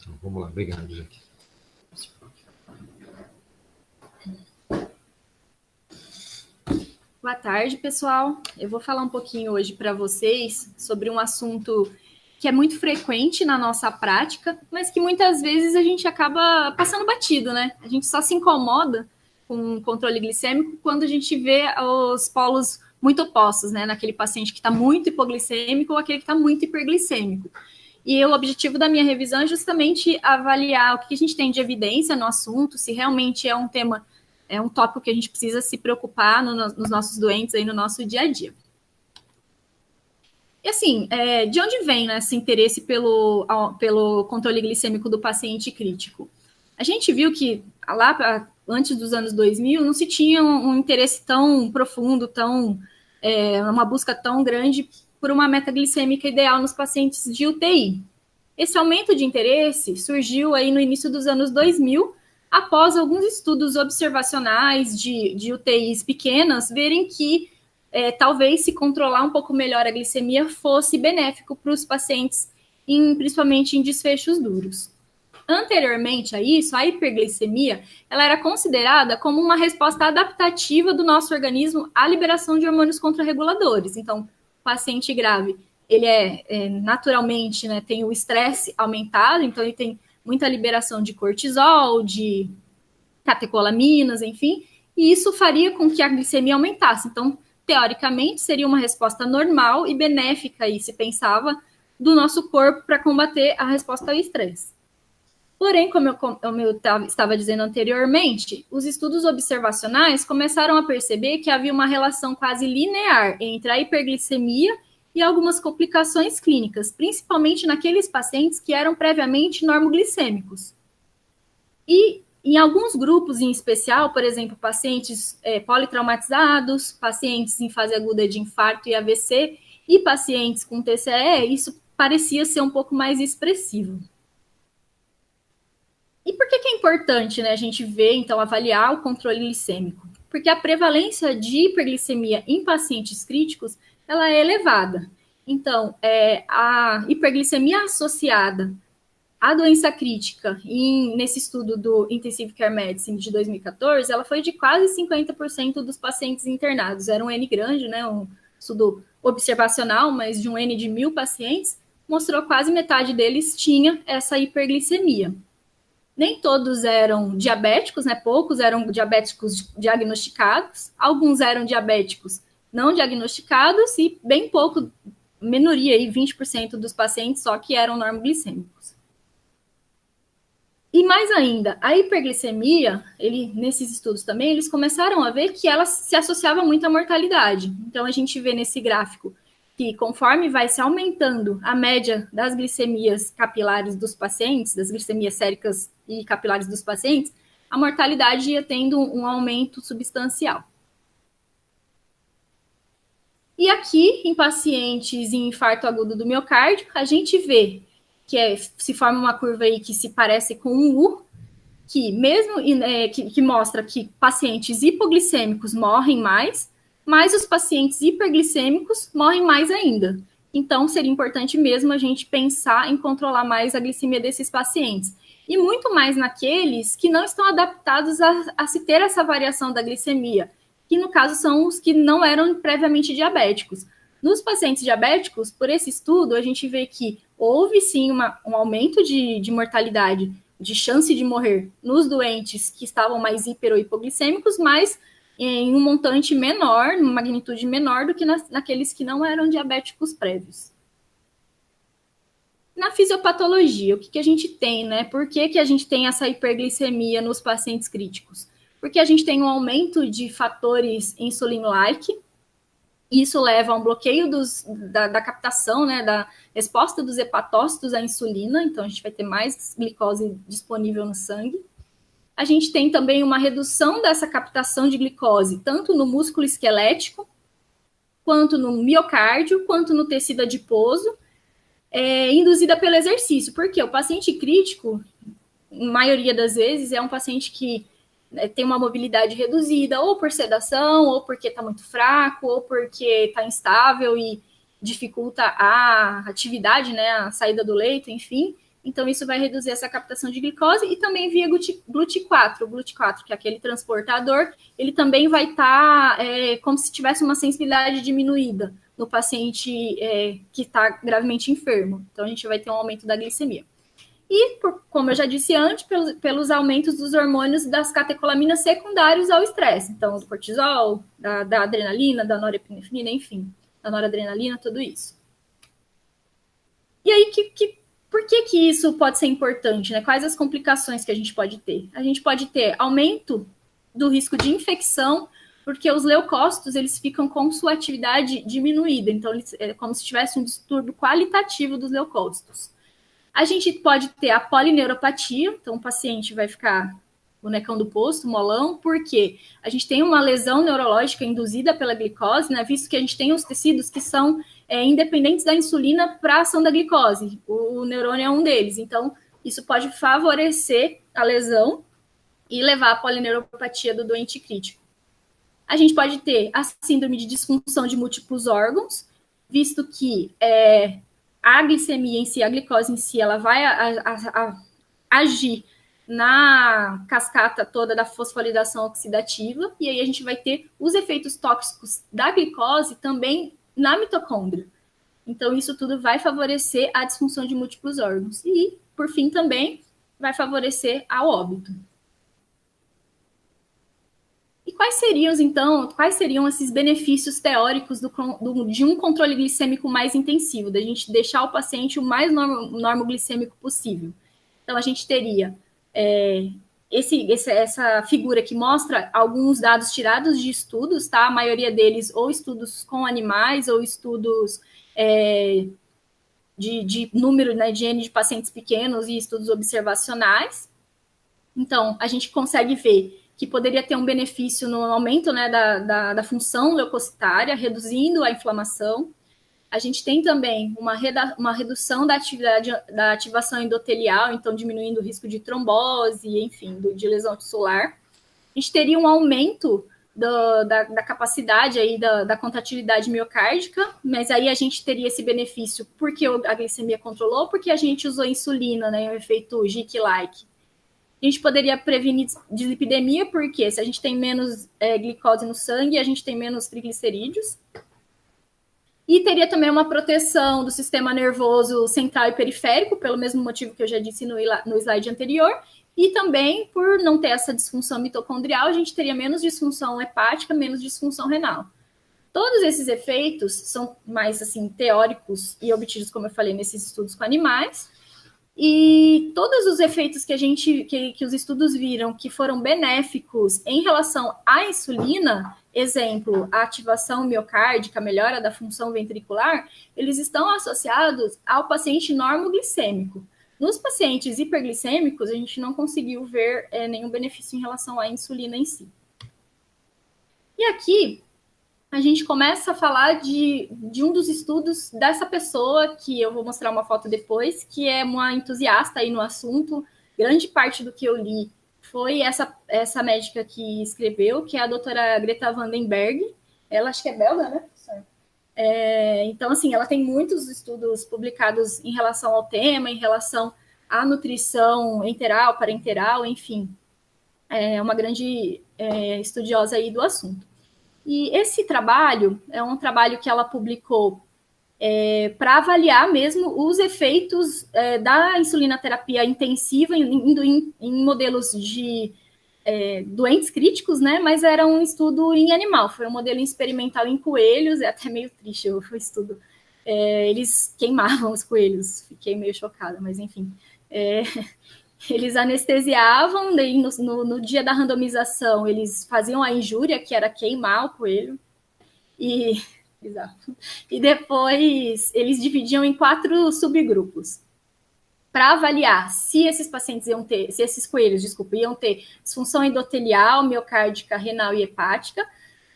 Então, vamos lá, obrigado, Jaque. Boa tarde, pessoal. Eu vou falar um pouquinho hoje para vocês sobre um assunto que é muito frequente na nossa prática, mas que muitas vezes a gente acaba passando batido, né? A gente só se incomoda com o controle glicêmico quando a gente vê os polos muito opostos, né? Naquele paciente que está muito hipoglicêmico ou aquele que está muito hiperglicêmico. E o objetivo da minha revisão é justamente avaliar o que a gente tem de evidência no assunto, se realmente é um tema, é um tópico que a gente precisa se preocupar nos nossos doentes aí no nosso dia a dia. E assim, de onde vem, né, esse interesse pelo controle glicêmico do paciente crítico? A gente viu que lá antes dos anos 2000 não se tinha um interesse tão profundo, uma busca tão grande por uma meta glicêmica ideal nos pacientes de UTI. Esse aumento de interesse surgiu aí no início dos anos 2000, após alguns estudos observacionais de UTIs pequenas verem que talvez se controlar um pouco melhor a glicemia fosse benéfico para os pacientes, principalmente em desfechos duros. Anteriormente a isso, a hiperglicemia ela era considerada como uma resposta adaptativa do nosso organismo à liberação de hormônios contrarreguladores. Então, o paciente grave, ele naturalmente, né, tem o estresse aumentado, então ele tem muita liberação de cortisol, de catecolaminas, enfim, e isso faria com que a glicemia aumentasse. Então, teoricamente, seria uma resposta normal e benéfica, aí se pensava, do nosso corpo para combater a resposta ao estresse. Porém, como eu estava dizendo anteriormente, os estudos observacionais começaram a perceber que havia uma relação quase linear entre a hiperglicemia e algumas complicações clínicas, principalmente naqueles pacientes que eram previamente normoglicêmicos. E em alguns grupos em especial, por exemplo, pacientes politraumatizados, pacientes em fase aguda de infarto e AVC e pacientes com TCE, isso parecia ser um pouco mais expressivo. E por que é importante, né, a gente ver, então, avaliar o controle glicêmico? Porque a prevalência de hiperglicemia em pacientes críticos, ela é elevada. Então, a hiperglicemia associada à doença crítica, nesse estudo do Intensive Care Medicine de 2014, ela foi de quase 50% dos pacientes internados. Era um N grande, né, um estudo observacional, mas de um N de 1.000 pacientes, mostrou quase metade deles tinha essa hiperglicemia. Nem todos eram diabéticos, né? Poucos eram diabéticos diagnosticados, alguns eram diabéticos não diagnosticados e bem pouco, minoria aí, 20% dos pacientes só que eram normoglicêmicos. E mais ainda, a hiperglicemia, nesses estudos também, eles começaram a ver que ela se associava muito à mortalidade. Então, a gente vê nesse gráfico que conforme vai se aumentando a média das glicemias capilares dos pacientes, das glicemias séricas e capilares dos pacientes, a mortalidade ia tendo um aumento substancial. E aqui, em pacientes em infarto agudo do miocárdio, a gente vê que se forma uma curva aí que se parece com um U, que mesmo que mostra que pacientes hipoglicêmicos morrem mais, mas os pacientes hiperglicêmicos morrem mais ainda. Então, seria importante mesmo a gente pensar em controlar mais a glicemia desses pacientes. E muito mais naqueles que não estão adaptados a se ter essa variação da glicemia, que no caso são os que não eram previamente diabéticos. Nos pacientes diabéticos, por esse estudo, a gente vê que houve sim um aumento de mortalidade, de chance de morrer nos doentes que estavam mais hiper ou hipoglicêmicos, mas em um montante menor, uma magnitude menor do que naqueles que não eram diabéticos prévios. Na fisiopatologia, o que a gente tem, né? Por que a gente tem essa hiperglicemia nos pacientes críticos? Porque a gente tem um aumento de fatores insulin-like, isso leva a um bloqueio da captação, né, da resposta dos hepatócitos à insulina, então a gente vai ter mais glicose disponível no sangue. A gente tem também uma redução dessa captação de glicose, tanto no músculo esquelético, quanto no miocárdio, quanto no tecido adiposo, induzida pelo exercício. Porque o paciente crítico, na maioria das vezes, é um paciente que tem uma mobilidade reduzida, ou por sedação, ou porque está muito fraco, ou porque está instável e dificulta a atividade, né, a saída do leito, enfim. Então, isso vai reduzir essa captação de glicose e também via GLUT4. O GLUT4, que é aquele transportador, ele também vai estar como se tivesse uma sensibilidade diminuída no paciente que está gravemente enfermo. Então, a gente vai ter um aumento da glicemia. E, como eu já disse antes, pelos aumentos dos hormônios das catecolaminas secundários ao estresse. Então, do cortisol, da adrenalina, da norepinefrina, enfim, da noradrenalina, tudo isso. E aí, por que isso pode ser importante, né? Quais as complicações que a gente pode ter? A gente pode ter aumento do risco de infecção, porque os leucócitos, eles ficam com sua atividade diminuída. Então, é como se tivesse um distúrbio qualitativo dos leucócitos. A gente pode ter a polineuropatia, então o paciente vai ficar bonecão do posto, molão, porque a gente tem uma lesão neurológica induzida pela glicose, né, visto que a gente tem os tecidos que são independentes da insulina para a ação da glicose. O neurônio é um deles, então isso pode favorecer a lesão e levar à polineuropatia do doente crítico. A gente pode ter a síndrome de disfunção de múltiplos órgãos, visto que a glicemia em si, a glicose em si, ela vai agir na cascata toda da fosforilação oxidativa, e aí a gente vai ter os efeitos tóxicos da glicose também na mitocôndria. Então, isso tudo vai favorecer a disfunção de múltiplos órgãos. E, por fim, também vai favorecer ao óbito. E quais seriam esses benefícios teóricos de um controle glicêmico mais intensivo, da gente deixar o paciente o mais normoglicêmico possível? Então, a gente teria essa figura que mostra alguns dados tirados de estudos, tá? A maioria deles ou estudos com animais ou estudos de número, né, de N de pacientes pequenos e estudos observacionais. Então, a gente consegue ver que poderia ter um benefício no aumento, né, da função leucocitária, reduzindo a inflamação. A gente tem também uma redução da ativação endotelial, então diminuindo o risco de trombose, enfim, de lesão tissular. A gente teria um aumento da capacidade aí da contratilidade miocárdica, mas aí a gente teria esse benefício porque a glicemia controlou, porque a gente usou insulina, né, o efeito GIC-like. A gente poderia prevenir dislipidemia, porque se a gente tem menos glicose no sangue, a gente tem menos triglicerídeos. E teria também uma proteção do sistema nervoso central e periférico, pelo mesmo motivo que eu já disse no slide anterior. E também, por não ter essa disfunção mitocondrial, a gente teria menos disfunção hepática, menos disfunção renal. Todos esses efeitos são mais assim, teóricos e obtidos, como eu falei, nesses estudos com animais. E todos os efeitos que os estudos viram que foram benéficos em relação à insulina, exemplo, a ativação miocárdica, a melhora da função ventricular, eles estão associados ao paciente normoglicêmico. Nos pacientes hiperglicêmicos, a gente não conseguiu ver nenhum benefício em relação à insulina em si. E aqui, a gente começa a falar de um dos estudos dessa pessoa, que eu vou mostrar uma foto depois, que é uma entusiasta aí no assunto. Grande parte do que eu li foi essa médica que escreveu, que é a doutora Greta Vandenberg. Ela acho que é belga, né, professor? Então, assim, ela tem muitos estudos publicados em relação ao tema, em relação à nutrição enteral, parenteral, enfim. É uma grande estudiosa aí do assunto. E esse trabalho é um trabalho que ela publicou para avaliar mesmo os efeitos da insulinoterapia intensiva em modelos de doentes críticos, né? Mas era um estudo em animal, foi um modelo experimental em coelhos, é até meio triste o estudo. Eles queimavam os coelhos, fiquei meio chocada, mas enfim. Eles anestesiavam, daí no dia da randomização eles faziam a injúria, que era queimar o coelho, e depois eles dividiam em 4 subgrupos para avaliar se esses pacientes se esses coelhos, iam ter disfunção endotelial, miocárdica, renal e hepática,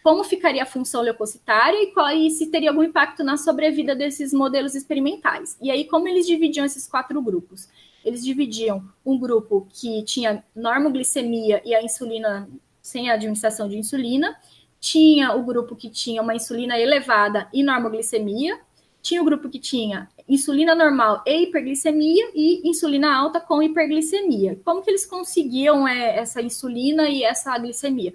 como ficaria a função leucocitária e se teria algum impacto na sobrevida desses modelos experimentais. E aí, como eles dividiam esses 4 grupos? Eles dividiam um grupo que tinha normoglicemia e a insulina sem a administração de insulina, tinha o grupo que tinha uma insulina elevada e normoglicemia, tinha o grupo que tinha insulina normal e hiperglicemia e insulina alta com hiperglicemia. Como que eles conseguiam essa insulina e essa glicemia?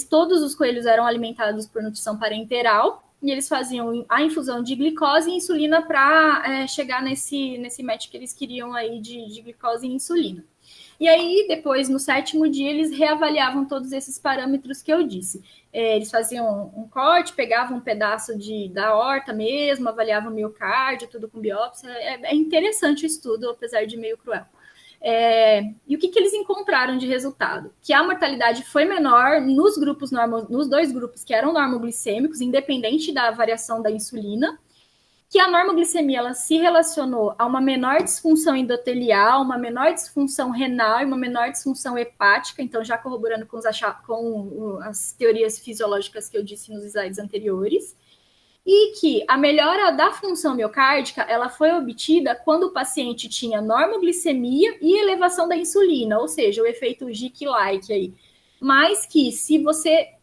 Todos os coelhos eram alimentados por nutrição parenteral e eles faziam a infusão de glicose e insulina para chegar nesse match que eles queriam aí de glicose e insulina. E aí, depois, no 7º dia, eles reavaliavam todos esses parâmetros que eu disse. Eles faziam um corte, pegavam um pedaço da aorta mesmo, avaliavam o miocárdio, tudo com biópsia. É interessante o estudo, apesar de meio cruel. E o que eles encontraram de resultado? Que a mortalidade foi menor nos dois grupos que eram normoglicêmicos, independente da variação da insulina, que a normoglicemia ela se relacionou a uma menor disfunção endotelial, uma menor disfunção renal e uma menor disfunção hepática, então já corroborando com as teorias fisiológicas que eu disse nos slides anteriores, e que a melhora da função miocárdica ela foi obtida quando o paciente tinha normoglicemia e elevação da insulina, ou seja, o efeito GIC-like aí. Mas que se você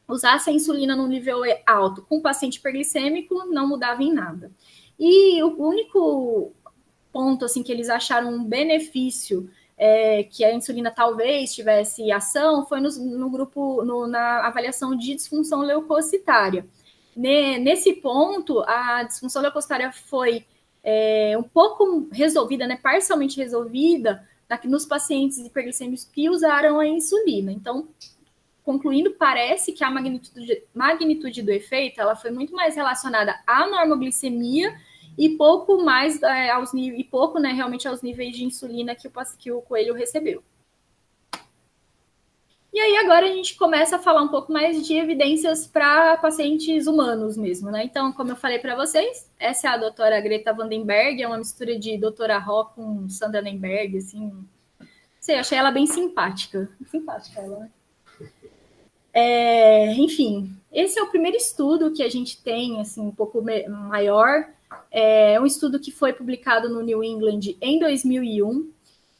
usasse a insulina num nível alto com o paciente hiperglicêmico, não mudava em nada. E o único ponto assim que eles acharam um benefício que a insulina talvez tivesse ação foi no grupo, na avaliação de disfunção leucocitária. Nesse ponto, a disfunção leucocitária foi um pouco resolvida, né, parcialmente resolvida, nos pacientes hiperglicêmicos que usaram a insulina. Então, concluindo, parece que a magnitude do efeito ela foi muito mais relacionada à normoglicemia e pouco mais realmente aos níveis de insulina que o coelho recebeu. E aí agora a gente começa a falar um pouco mais de evidências para pacientes humanos mesmo, né? Então, como eu falei para vocês, essa é a doutora Greta Vandenberg, é uma mistura de doutora Ró com Sandra Nemberg, assim. Sei, achei ela bem simpática. Simpática ela, né? Enfim, esse é o primeiro estudo que a gente tem, assim, um pouco maior. É um estudo que foi publicado no New England em 2001.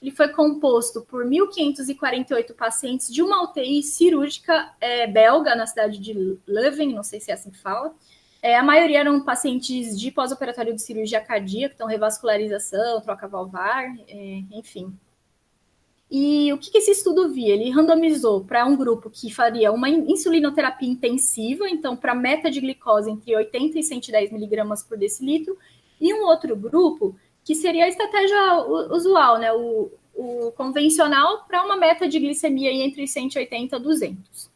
Ele foi composto por 1.548 pacientes de uma UTI cirúrgica belga, na cidade de Leuven, não sei se é assim que fala. A maioria eram pacientes de pós-operatório de cirurgia cardíaca, então revascularização, troca valvar, enfim. E o que esse estudo via? Ele randomizou para um grupo que faria uma insulinoterapia intensiva, então para meta de glicose entre 80 e 110 miligramas por decilitro, e um outro grupo que seria a estratégia usual, né, o convencional, para uma meta de glicemia entre 180 e 200.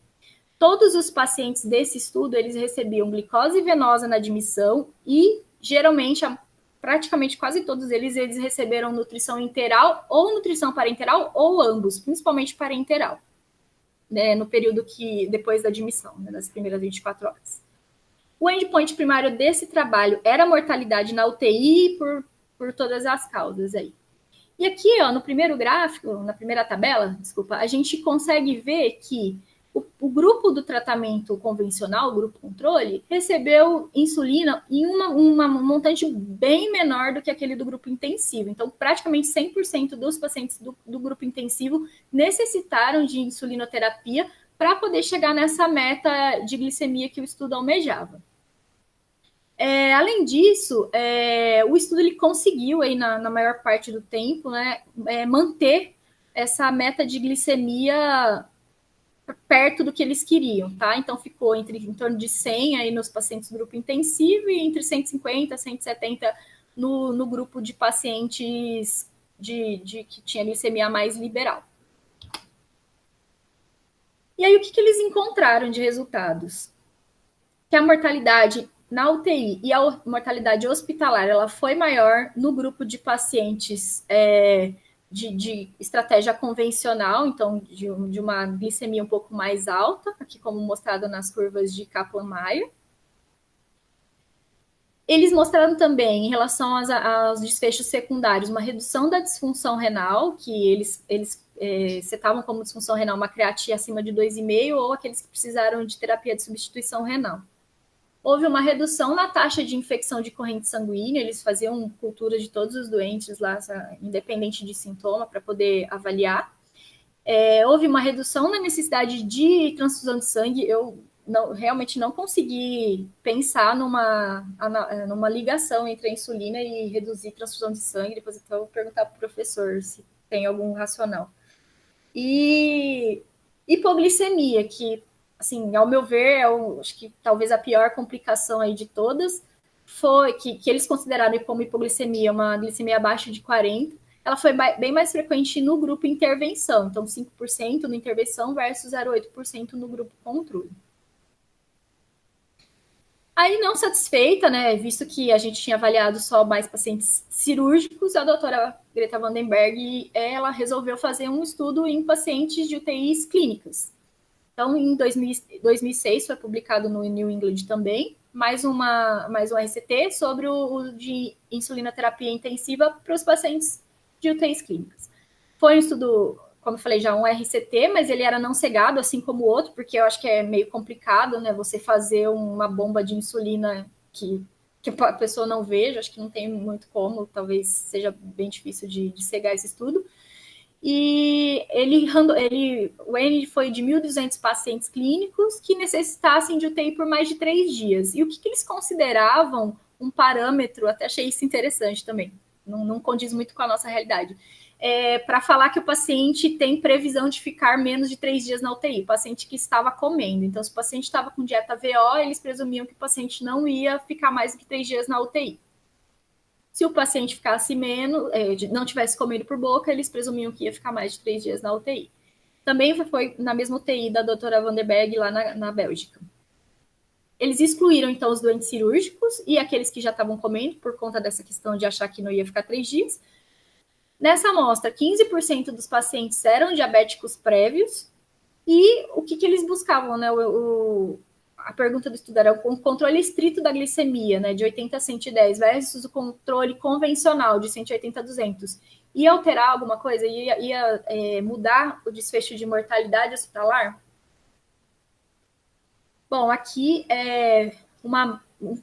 Todos os pacientes desse estudo, eles recebiam glicose venosa na admissão e, geralmente, praticamente quase todos eles receberam nutrição enteral ou nutrição parenteral ou ambos, principalmente parenteral, né, no período depois da admissão, né, nas primeiras 24 horas. O endpoint primário desse trabalho era a mortalidade na UTI por todas as causas aí. E aqui, ó, no primeiro gráfico, na primeira tabela, desculpa, a gente consegue ver que o grupo do tratamento convencional, o grupo controle, recebeu insulina em uma montante bem menor do que aquele do grupo intensivo. Então, praticamente 100% dos pacientes do grupo intensivo necessitaram de insulinoterapia para poder chegar nessa meta de glicemia que o estudo almejava. Além disso, o estudo ele conseguiu, aí, na maior parte do tempo, né, manter essa meta de glicemia perto do que eles queriam, tá? Então, ficou em torno de 100 aí nos pacientes do grupo intensivo e entre 150 e 170 no grupo de pacientes que tinha glicemia mais liberal. E aí, o que eles encontraram de resultados? Que a mortalidade na UTI e a mortalidade hospitalar ela foi maior no grupo de pacientes de estratégia convencional, então de uma glicemia um pouco mais alta, aqui como mostrado nas curvas de Kaplan-Meier. Eles mostraram também, em relação aos desfechos secundários, uma redução da disfunção renal, que eles setavam como disfunção renal uma creatina acima de 2,5 ou aqueles que precisaram de terapia de substituição renal. Houve uma redução na taxa de infecção de corrente sanguínea, eles faziam cultura de todos os doentes lá, independente de sintoma, para poder avaliar. Houve uma redução na necessidade de transfusão de sangue. Eu realmente não consegui pensar numa ligação entre a insulina e reduzir transfusão de sangue. Depois eu vou perguntar para o professor se tem algum racional. E hipoglicemia, que, assim, ao meu ver, acho que talvez a pior complicação aí de todas, foi que eles consideraram como hipoglicemia uma glicemia abaixo de 40. Ela foi bem mais frequente no grupo intervenção, então 5% no intervenção versus 0,8% no grupo controle. Aí, não satisfeita, né, visto que a gente tinha avaliado só mais pacientes cirúrgicos, a doutora Greta Vandenberg, ela resolveu fazer um estudo em pacientes de UTIs clínicas. Então, em 2006, foi publicado no New England também, mais um RCT sobre o uso de insulinoterapia intensiva para os pacientes de UTIs clínicas. Foi um estudo, como eu falei, já um RCT, mas ele era não cegado, assim como o outro, porque eu acho que é meio complicado, né, você fazer uma bomba de insulina que a pessoa não veja, acho que não tem muito como, talvez seja bem difícil de cegar esse estudo. E o N foi de 1.200 pacientes clínicos que necessitassem de UTI por mais de 3 dias. E o que eles consideravam um parâmetro, até achei isso interessante também, não condiz muito com a nossa realidade, para falar que o paciente tem previsão de ficar menos de 3 dias na UTI, o paciente que estava comendo. Então, se o paciente estava com dieta VO, eles presumiam que o paciente não ia ficar mais do que 3 dias na UTI. Se o paciente ficasse menos, não tivesse comido por boca, eles presumiam que ia ficar mais de 3 dias na UTI. Também foi na mesma UTI da doutora Vandenberg, lá na Bélgica. Eles excluíram, então, os doentes cirúrgicos e aqueles que já estavam comendo, por conta dessa questão de achar que não ia ficar 3 dias. Nessa amostra, 15% dos pacientes eram diabéticos prévios. E o que eles buscavam, né? A pergunta do estudo era o controle estrito da glicemia, né, de 80 a 110, versus o controle convencional de 180 a 200. Ia alterar alguma coisa? Ia mudar o desfecho de mortalidade hospitalar? Bom, aqui é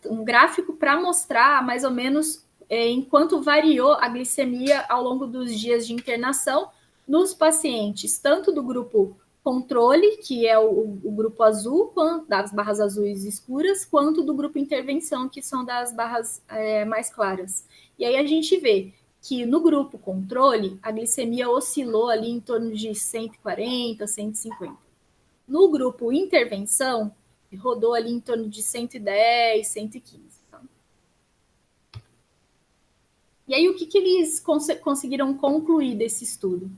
um gráfico para mostrar mais ou menos enquanto variou a glicemia ao longo dos dias de internação nos pacientes, tanto do grupo controle, que é o grupo azul, das barras azuis escuras, quanto do grupo intervenção, que são das barras mais claras. E aí a gente vê que no grupo controle, a glicemia oscilou ali em torno de 140, 150. No grupo intervenção, rodou ali em torno de 110, 115. Tá? E aí, o que eles conseguiram concluir desse estudo?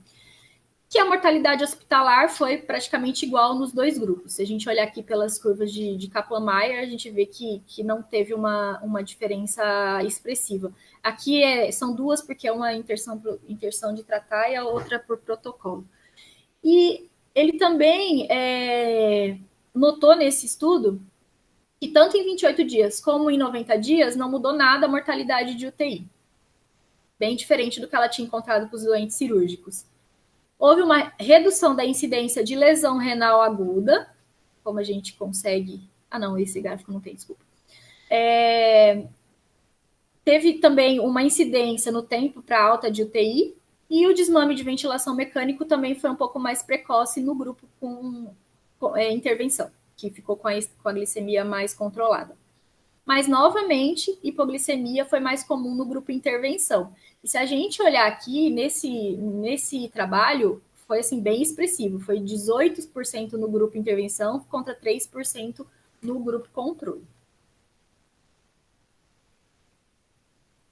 Que a mortalidade hospitalar foi praticamente igual nos dois grupos. Se a gente olhar aqui pelas curvas de Kaplan-Meier, a gente vê que não teve uma diferença expressiva. Aqui são duas, porque é uma interção de tratar e a outra por protocolo. E ele também notou nesse estudo que tanto em 28 dias como em 90 dias não mudou nada a mortalidade de UTI. Bem diferente do que ela tinha encontrado com os doentes cirúrgicos. Houve uma redução da incidência de lesão renal aguda, como a gente consegue... Ah, não, esse gráfico não tem, desculpa. Teve também uma incidência no tempo para alta de UTI, e o desmame de ventilação mecânico também foi um pouco mais precoce no grupo com intervenção, que ficou com a glicemia mais controlada. Mas, novamente, hipoglicemia foi mais comum no grupo intervenção. E se a gente olhar aqui, nesse trabalho, foi assim, bem expressivo. Foi 18% no grupo intervenção contra 3% no grupo controle.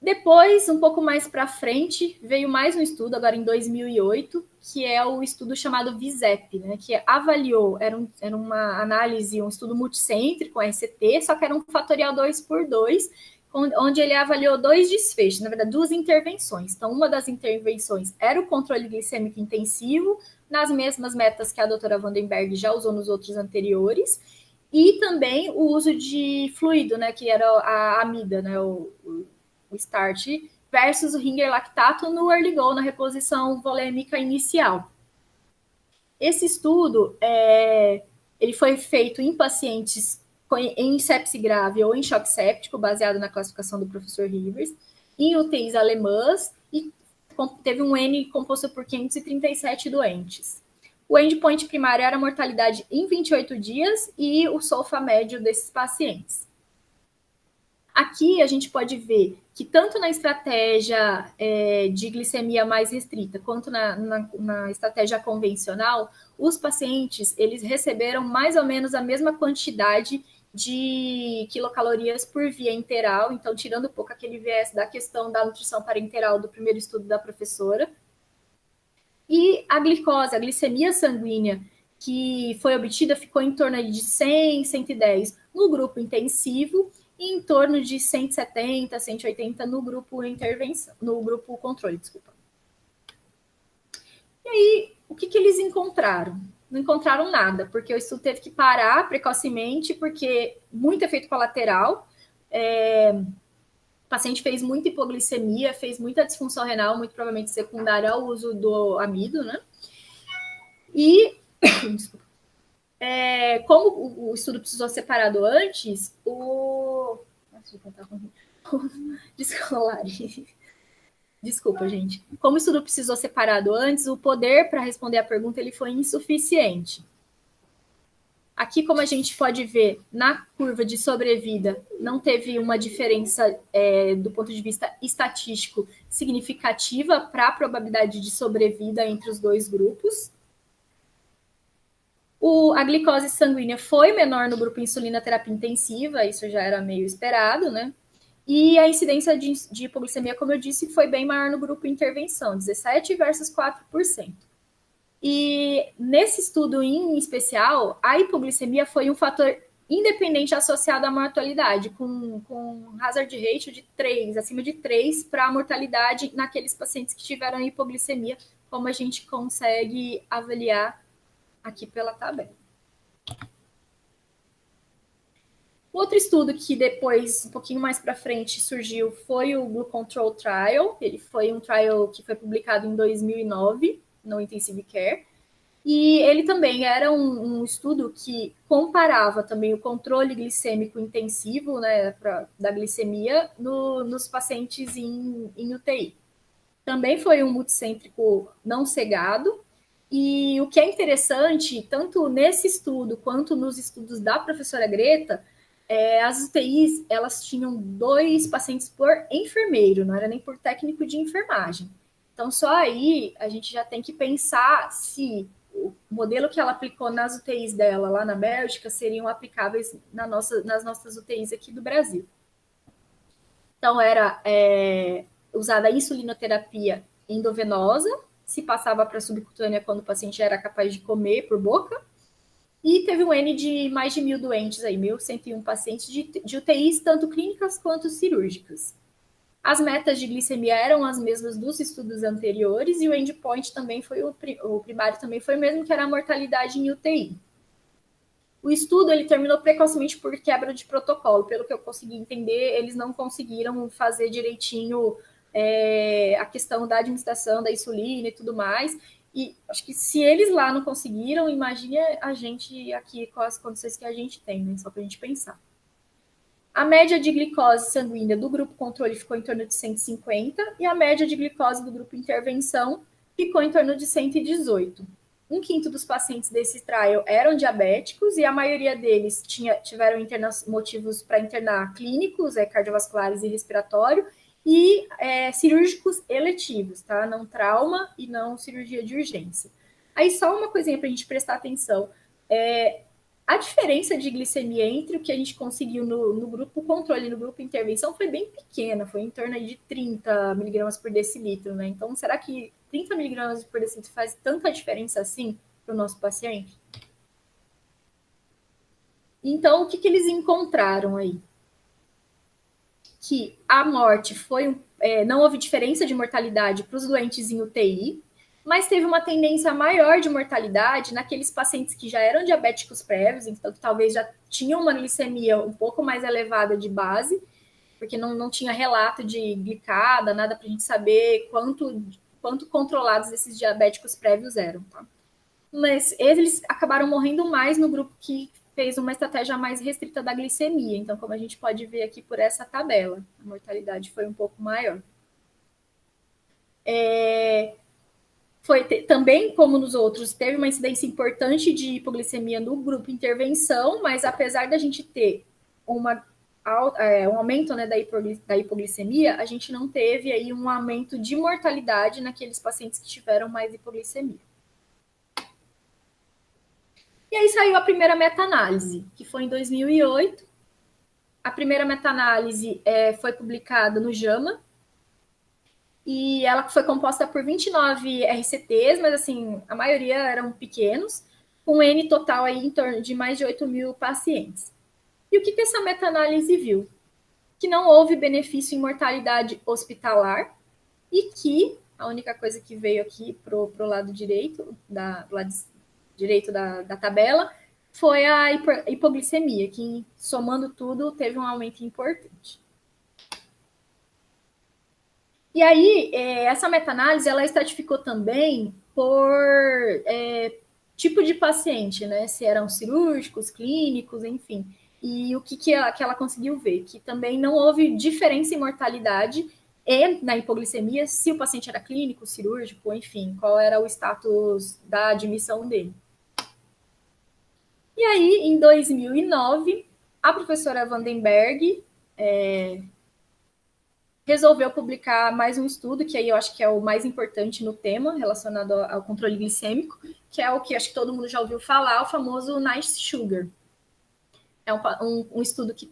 Depois, um pouco mais para frente, veio mais um estudo, agora em 2008, que é o estudo chamado VISEP, né, que avaliou, era uma análise, um estudo multicêntrico, RCT, só que era um fatorial 2x2, onde ele avaliou 2 desfechos, na verdade, 2 intervenções. Então, uma das intervenções era o controle glicêmico intensivo, nas mesmas metas que a doutora Vandenberg já usou nos outros anteriores, e também o uso de fluido, né, que era a amida, né, o start, versus o Ringer lactato no early go, na reposição volêmica inicial. Esse estudo ele foi feito em pacientes em sepse grave ou em choque séptico, baseado na classificação do professor Rivers, em UTIs alemãs, e teve um N composto por 537 doentes. O endpoint primário era a mortalidade em 28 dias e o SOFA médio desses pacientes. Aqui a gente pode ver que tanto na estratégia de glicemia mais restrita quanto na estratégia convencional, os pacientes eles receberam mais ou menos a mesma quantidade de quilocalorias por via interal, então tirando um pouco aquele viés da questão da nutrição parenteral do primeiro estudo da professora. E a glicose, a glicemia sanguínea que foi obtida ficou em torno de 100, 110 no grupo intensivo e em torno de 170, 180 no grupo intervenção, no grupo controle, desculpa. E aí, o que eles encontraram? Não encontraram nada, porque o estudo teve que parar precocemente, porque muito efeito colateral. O paciente fez muita hipoglicemia, fez muita disfunção renal, muito provavelmente secundária ao uso do amido, né? E, como o estudo precisou ser separado antes, Desculpa, gente. Como o estudo precisou ser separado antes, o poder para responder a pergunta ele foi insuficiente. Aqui, como a gente pode ver, na curva de sobrevida, não teve uma diferença do ponto de vista estatístico significativa para a probabilidade de sobrevida entre os dois grupos. A glicose sanguínea foi menor no grupo insulina terapia intensiva, isso já era meio esperado, né? E a incidência de hipoglicemia, como eu disse, foi bem maior no grupo intervenção, 17 versus 4%. E nesse estudo em especial, a hipoglicemia foi um fator independente associado à mortalidade, com hazard ratio de 3, acima de 3 para a mortalidade naqueles pacientes que tiveram hipoglicemia, como a gente consegue avaliar aqui pela tabela. Outro estudo que depois, um pouquinho mais para frente, surgiu foi o Blue Control Trial. Ele foi um trial que foi publicado em 2009 no Intensive Care. E ele também era um estudo que comparava também o controle glicêmico intensivo, né, da glicemia nos pacientes em UTI. Também foi um multicêntrico não cegado. E o que é interessante, tanto nesse estudo quanto nos estudos da professora Greta, as UTIs, elas tinham 2 pacientes por enfermeiro, não era nem por técnico de enfermagem. Então, só aí a gente já tem que pensar se o modelo que ela aplicou nas UTIs dela lá na Bélgica seriam aplicáveis nas nossas UTIs aqui do Brasil. Então, era usada a insulinoterapia endovenosa, se passava para subcutânea quando o paciente era capaz de comer por boca, e teve um N de mais de 1.000 doentes, aí, 1.101 pacientes de UTIs, tanto clínicas quanto cirúrgicas. As metas de glicemia eram as mesmas dos estudos anteriores e o endpoint também foi o primário também foi o mesmo, que era a mortalidade em UTI. O estudo ele terminou precocemente por quebra de protocolo. Pelo que eu consegui entender, eles não conseguiram fazer direitinho a questão da administração da insulina e tudo mais. E acho que se eles lá não conseguiram, imagine a gente aqui com as condições que a gente tem, né? Só para a gente pensar. A média de glicose sanguínea do grupo controle ficou em torno de 150 e a média de glicose do grupo intervenção ficou em torno de 118. 1/5 dos pacientes desse trial eram diabéticos e a maioria deles tiveram motivos para internar clínicos, cardiovasculares e respiratório, e cirúrgicos eletivos, tá? Não trauma e não cirurgia de urgência. Aí só uma coisinha para a gente prestar atenção. A diferença de glicemia entre o que a gente conseguiu no grupo controle e no grupo intervenção foi bem pequena, foi em torno de 30 miligramas por decilitro, né? Então, será que 30 miligramas por decilitro faz tanta diferença assim para o nosso paciente? Então, o que eles encontraram aí? Que a morte foi não houve diferença de mortalidade para os doentes em UTI, mas teve uma tendência maior de mortalidade naqueles pacientes que já eram diabéticos prévios, então que talvez já tinham uma glicemia um pouco mais elevada de base, porque não tinha relato de glicada, nada para a gente saber quanto controlados esses diabéticos prévios eram, tá? Mas eles acabaram morrendo mais no grupo que fez uma estratégia mais restrita da glicemia. Então, como a gente pode ver aqui por essa tabela, a mortalidade foi um pouco maior. Também, como nos outros, teve uma incidência importante de hipoglicemia no grupo intervenção, mas apesar da gente ter um aumento, né, da hipoglicemia, a gente não teve aí um aumento de mortalidade naqueles pacientes que tiveram mais hipoglicemia. E aí saiu a primeira meta-análise, que foi em 2008. A primeira meta-análise foi publicada no JAMA, e ela foi composta por 29 RCTs, mas assim, a maioria eram pequenos, com N total aí em torno de mais de 8 mil pacientes. E o que essa meta-análise viu? Que não houve benefício em mortalidade hospitalar e que a única coisa que veio aqui para o lado direito, da tabela, foi a hipoglicemia, que somando tudo teve um aumento importante. E aí, essa meta-análise, ela estratificou também por tipo de paciente, né? Se eram cirúrgicos, clínicos, enfim. E o que ela conseguiu ver? Que também não houve diferença em mortalidade e na hipoglicemia se o paciente era clínico, cirúrgico, enfim, qual era o status da admissão dele. E aí, em 2009, a professora Vandenberg resolveu publicar mais um estudo, que aí eu acho que é o mais importante no tema, relacionado ao controle glicêmico, que é o que acho que todo mundo já ouviu falar, o famoso NICE Sugar. É um estudo que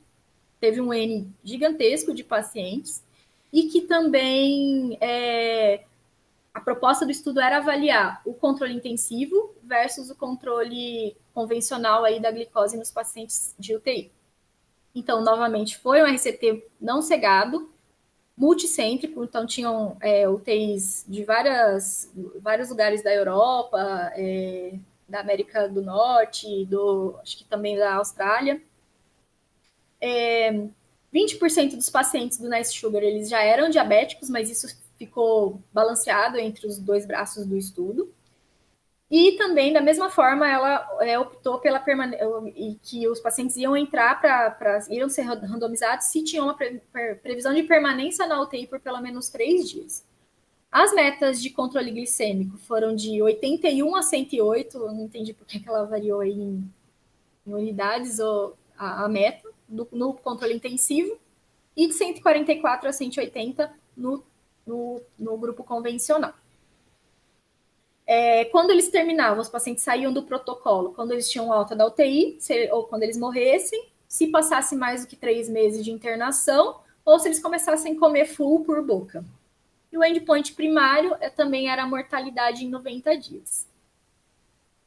teve um N gigantesco de pacientes e que também a proposta do estudo era avaliar o controle intensivo versus o controle convencional aí da glicose nos pacientes de UTI. Então, novamente, foi um RCT não cegado, multicêntrico, então tinham UTIs de vários lugares da Europa, da América do Norte, acho que também da Austrália. 20% dos pacientes do NICE Sugar eles já eram diabéticos, mas isso ficou balanceado entre os dois braços do estudo. E também, da mesma forma, ela optou pela permanência, e que os pacientes iam entrar iam ser randomizados se tinham uma previsão de permanência na UTI por pelo menos 3 dias. As metas de controle glicêmico foram de 81 a 108, eu não entendi por que ela variou aí em unidades ou a meta no controle intensivo, e de 144 a 180 no grupo convencional. Quando eles terminavam, os pacientes saíam do protocolo, quando eles tinham alta da UTI, ou quando eles morressem, se passasse mais do que 3 meses de internação, ou se eles começassem a comer full por boca. E o endpoint primário também era a mortalidade em 90 dias.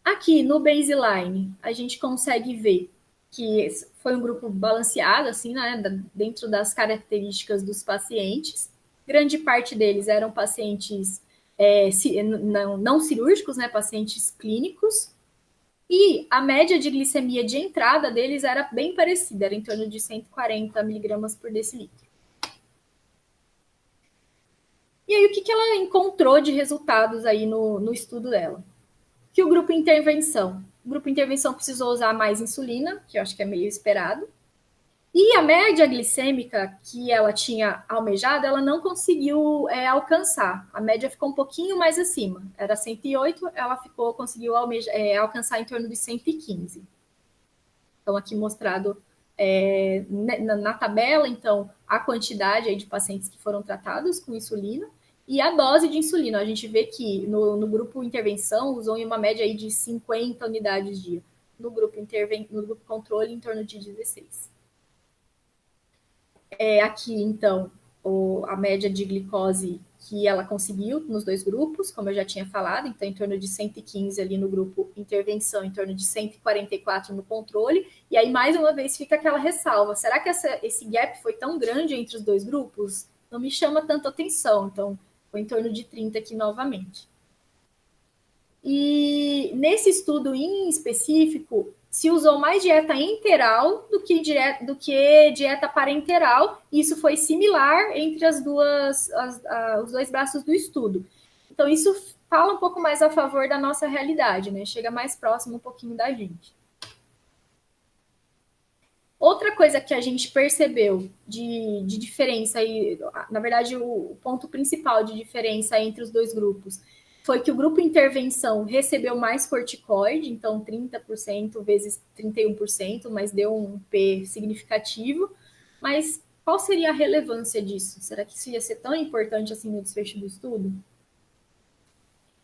Aqui no baseline, a gente consegue ver que foi um grupo balanceado, assim, né, dentro das características dos pacientes. Grande parte deles eram pacientes não cirúrgicos, né, pacientes clínicos, e a média de glicemia de entrada deles era bem parecida, era em torno de 140 miligramas por decilitro. E aí, o que ela encontrou de resultados aí no estudo dela? Que o grupo intervenção precisou usar mais insulina, que eu acho que é meio esperado, e a média glicêmica que ela tinha almejado, ela não conseguiu alcançar. A média ficou um pouquinho mais acima. Era 108, ela conseguiu alcançar em torno de 115. Então, aqui mostrado na tabela, então, a quantidade aí de pacientes que foram tratados com insulina e a dose de insulina. A gente vê que no grupo intervenção usou em uma média aí de 50 unidades dia. No grupo controle, em torno de 16. Aqui, então, a média de glicose que ela conseguiu nos dois grupos, como eu já tinha falado, então em torno de 115 ali no grupo intervenção, em torno de 144 no controle, e aí mais uma vez fica aquela ressalva, será que esse gap foi tão grande entre os dois grupos? Não me chama tanta atenção, então foi em torno de 30 aqui novamente. E nesse estudo em específico, se usou mais dieta enteral do que dieta parenteral, e isso foi similar entre os dois braços do estudo. Então, isso fala um pouco mais a favor da nossa realidade, né? Chega mais próximo um pouquinho da gente. Outra coisa que a gente percebeu de diferença, na verdade, o ponto principal de diferença entre os dois grupos foi que o grupo intervenção recebeu mais corticoide, então 30% vezes 31%, mas deu um P significativo. Mas qual seria a relevância disso? Será que isso ia ser tão importante assim no desfecho do estudo?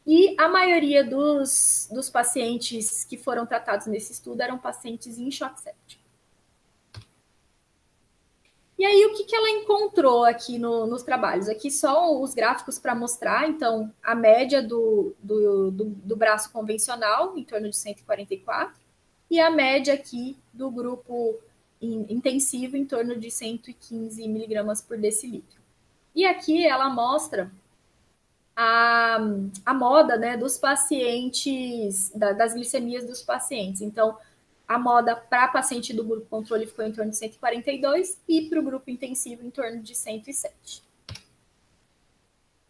E a maioria dos pacientes que foram tratados nesse estudo eram pacientes em choque séptico. E aí, o que ela encontrou aqui nos trabalhos? Aqui só os gráficos para mostrar, então, a média do braço convencional, em torno de 144, e a média aqui do grupo intensivo, em torno de 115 miligramas por decilitro. E aqui ela mostra a moda, né, dos pacientes, das glicemias dos pacientes. Então, a moda para paciente do grupo controle ficou em torno de 142 e para o grupo intensivo em torno de 107.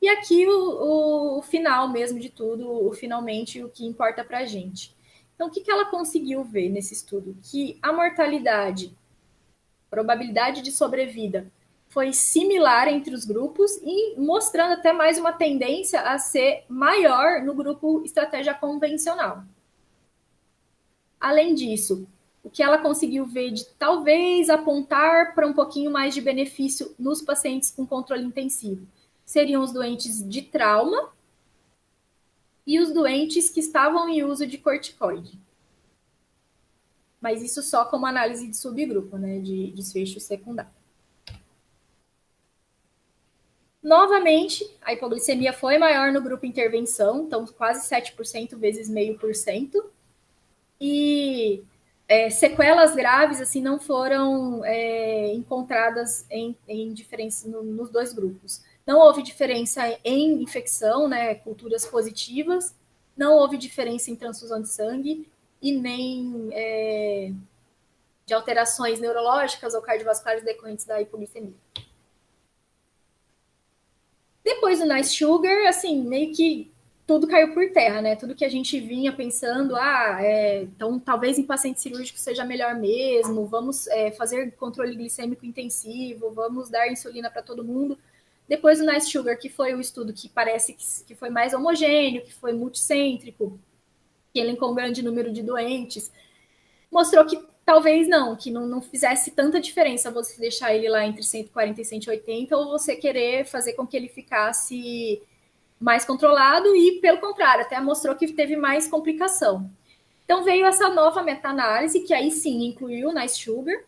E aqui o final mesmo de tudo, finalmente o que importa para a gente. Então, o que ela conseguiu ver nesse estudo? Que a mortalidade, probabilidade de sobrevida, foi similar entre os grupos e mostrando até mais uma tendência a ser maior no grupo estratégia convencional. Além disso, o que ela conseguiu ver de talvez apontar para um pouquinho mais de benefício nos pacientes com controle intensivo seriam os doentes de trauma e os doentes que estavam em uso de corticoide. Mas isso só como análise de subgrupo, né, de desfecho secundário. Novamente, a hipoglicemia foi maior no grupo intervenção, então quase 7% vezes 0,5%. E sequelas graves assim não foram encontradas em diferença nos dois grupos. Não houve diferença em infecção, né, culturas positivas, não houve diferença em transfusão de sangue e nem de alterações neurológicas ou cardiovasculares decorrentes da hipoglicemia. Depois do Nice Sugar, assim, meio que tudo caiu por terra, né? Tudo que a gente vinha pensando, então talvez em paciente cirúrgico seja melhor mesmo, vamos fazer controle glicêmico intensivo, vamos dar insulina para todo mundo. Depois do Nice Sugar, que foi o estudo que parece que foi mais homogêneo, que foi multicêntrico, que elencou um grande número de doentes, mostrou que talvez não, que não fizesse tanta diferença você deixar ele lá entre 140 e 180 ou você querer fazer com que ele ficasse mais controlado e, pelo contrário, até mostrou que teve mais complicação. Então veio essa nova meta-análise, que aí sim incluiu o Nice Sugar.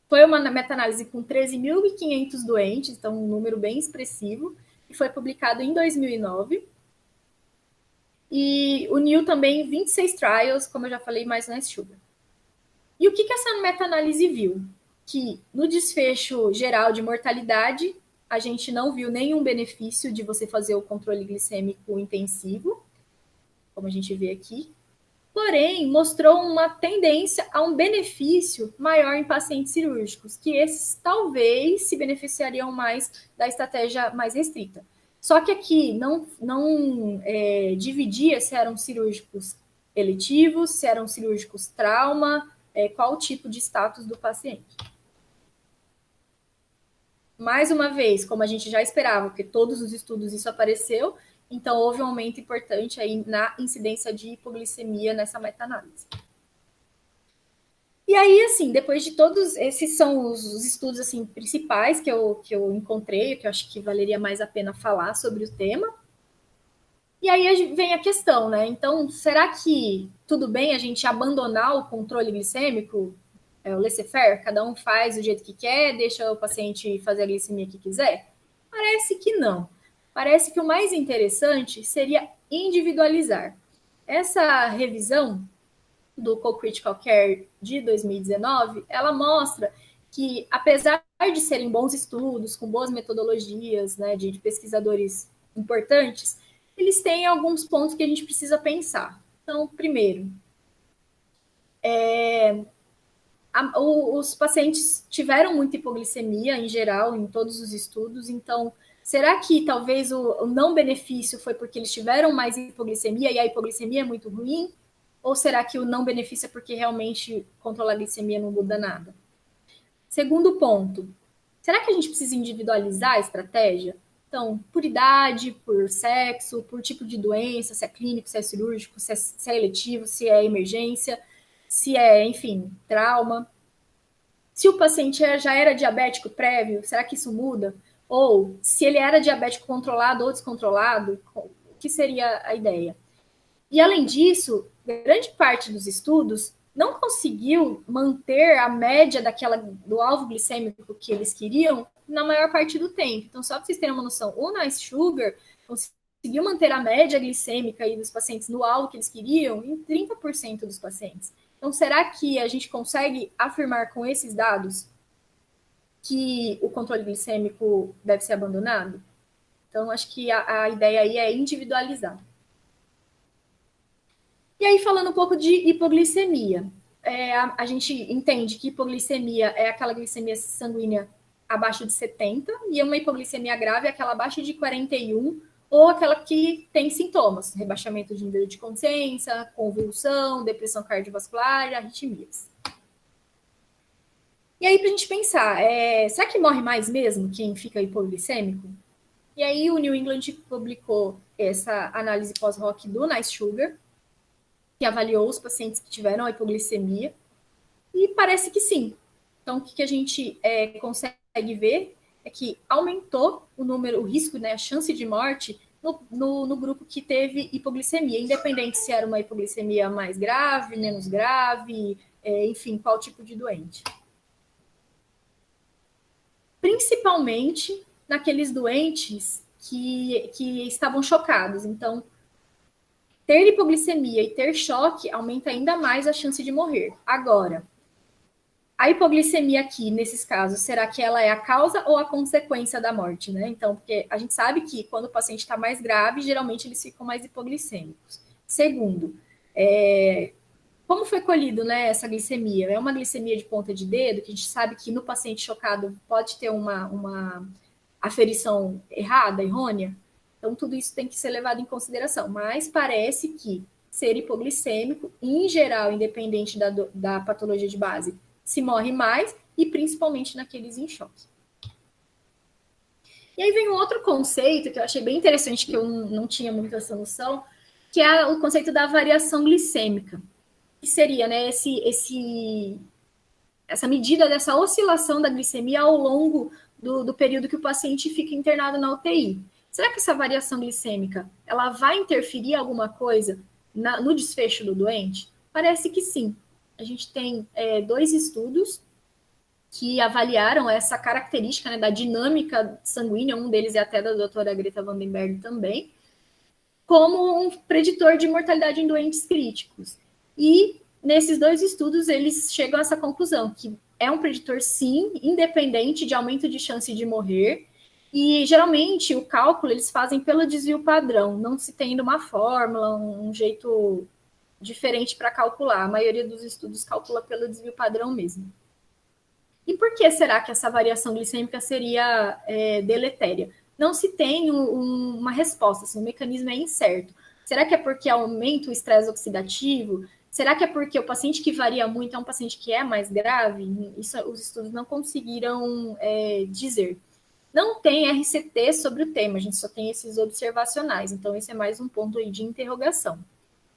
Foi uma meta-análise com 13.500 doentes, então um número bem expressivo, e foi publicado em 2009. E uniu também 26 trials, como eu já falei, mais Nice Sugar. E o que essa meta-análise viu? Que no desfecho geral de mortalidade, a gente não viu nenhum benefício de você fazer o controle glicêmico intensivo, como a gente vê aqui. Porém, mostrou uma tendência a um benefício maior em pacientes cirúrgicos, que esses talvez se beneficiariam mais da estratégia mais restrita. Só que aqui não dividia se eram cirúrgicos eletivos, se eram cirúrgicos trauma, qual o tipo de status do paciente. Mais uma vez, como a gente já esperava, porque todos os estudos isso apareceu, então houve um aumento importante aí na incidência de hipoglicemia nessa meta-análise. E aí, assim, depois de todos, esses são os estudos assim, principais que eu encontrei, que eu acho que valeria mais a pena falar sobre o tema. E aí vem a questão, né? Então, será que tudo bem a gente abandonar o controle glicêmico? O laissez-faire, cada um faz do jeito que quer, deixa o paciente fazer a glicemia que quiser? Parece que não. Parece que o mais interessante seria individualizar. Essa revisão do Co-Critical Care de 2019, ela mostra que, apesar de serem bons estudos, com boas metodologias, né, de pesquisadores importantes, eles têm alguns pontos que a gente precisa pensar. Então, primeiro, os pacientes tiveram muita hipoglicemia em geral, em todos os estudos, então será que talvez o não benefício foi porque eles tiveram mais hipoglicemia e a hipoglicemia é muito ruim? Ou será que o não benefício é porque realmente controlar a glicemia não muda nada? Segundo ponto, será que a gente precisa individualizar a estratégia? Então, por idade, por sexo, por tipo de doença, se é clínico, se é cirúrgico, se é eletivo, se é emergência, se é, enfim, trauma. Se o paciente já era diabético prévio, será que isso muda? Ou se ele era diabético controlado ou descontrolado, o que seria a ideia? E além disso, grande parte dos estudos não conseguiu manter a média do alvo glicêmico que eles queriam na maior parte do tempo. Então, só para vocês terem uma noção, o Nice Sugar conseguiu manter a média glicêmica aí dos pacientes no alvo que eles queriam em 30% dos pacientes. Então, será que a gente consegue afirmar com esses dados que o controle glicêmico deve ser abandonado? Então, acho que a ideia aí é individualizar. E aí, falando um pouco de hipoglicemia, a gente entende que hipoglicemia é aquela glicemia sanguínea abaixo de 70, e uma hipoglicemia grave é aquela abaixo de 41, ou aquela que tem sintomas, rebaixamento de nível de consciência, convulsão, depressão cardiovascular, arritmias. E aí, para a gente pensar, será que morre mais mesmo quem fica hipoglicêmico? E aí, o New England publicou essa análise pós-hoc do Nice Sugar, que avaliou os pacientes que tiveram a hipoglicemia, e parece que sim. Então, o que a gente consegue ver é que aumentou o risco, né, a chance de morte no grupo que teve hipoglicemia, independente se era uma hipoglicemia mais grave, menos grave, enfim, qual tipo de doente. Principalmente naqueles doentes que estavam chocados. Então, ter hipoglicemia e ter choque aumenta ainda mais a chance de morrer. Agora, a hipoglicemia aqui, nesses casos, será que ela é a causa ou a consequência da morte, né? Então, porque a gente sabe que quando o paciente está mais grave, geralmente eles ficam mais hipoglicêmicos. Segundo, como foi colhido, né, essa glicemia? É uma glicemia de ponta de dedo, que a gente sabe que no paciente chocado pode ter uma aferição errada, errônea. Então, tudo isso tem que ser levado em consideração. Mas parece que ser hipoglicêmico, em geral, independente da patologia de base, se morre mais, e principalmente naqueles em choque. E aí vem um outro conceito que eu achei bem interessante, que eu não tinha muita essa noção, que é o conceito da variação glicêmica, que seria, né, essa medida dessa oscilação da glicemia ao longo do período que o paciente fica internado na UTI. Será que essa variação glicêmica ela vai interferir alguma coisa no desfecho do doente? Parece que sim. A gente tem 2 estudos que avaliaram essa característica, né, da dinâmica sanguínea, um deles é até da doutora Greta Vandenberg também, como um preditor de mortalidade em doentes críticos. E nesses 2 estudos, eles chegam a essa conclusão, que é um preditor, sim, independente de aumento de chance de morrer, e geralmente o cálculo eles fazem pelo desvio padrão, não se tendo uma fórmula, um jeito diferente para calcular. A maioria dos estudos calcula pelo desvio padrão mesmo. E por que será que essa variação glicêmica seria deletéria? Não se tem uma resposta, assim, o mecanismo é incerto. Será que é porque aumenta o estresse oxidativo? Será que é porque o paciente que varia muito é um paciente que é mais grave? Isso os estudos não conseguiram dizer. Não tem RCT sobre o tema, a gente só tem esses observacionais, então esse é mais um ponto aí de interrogação.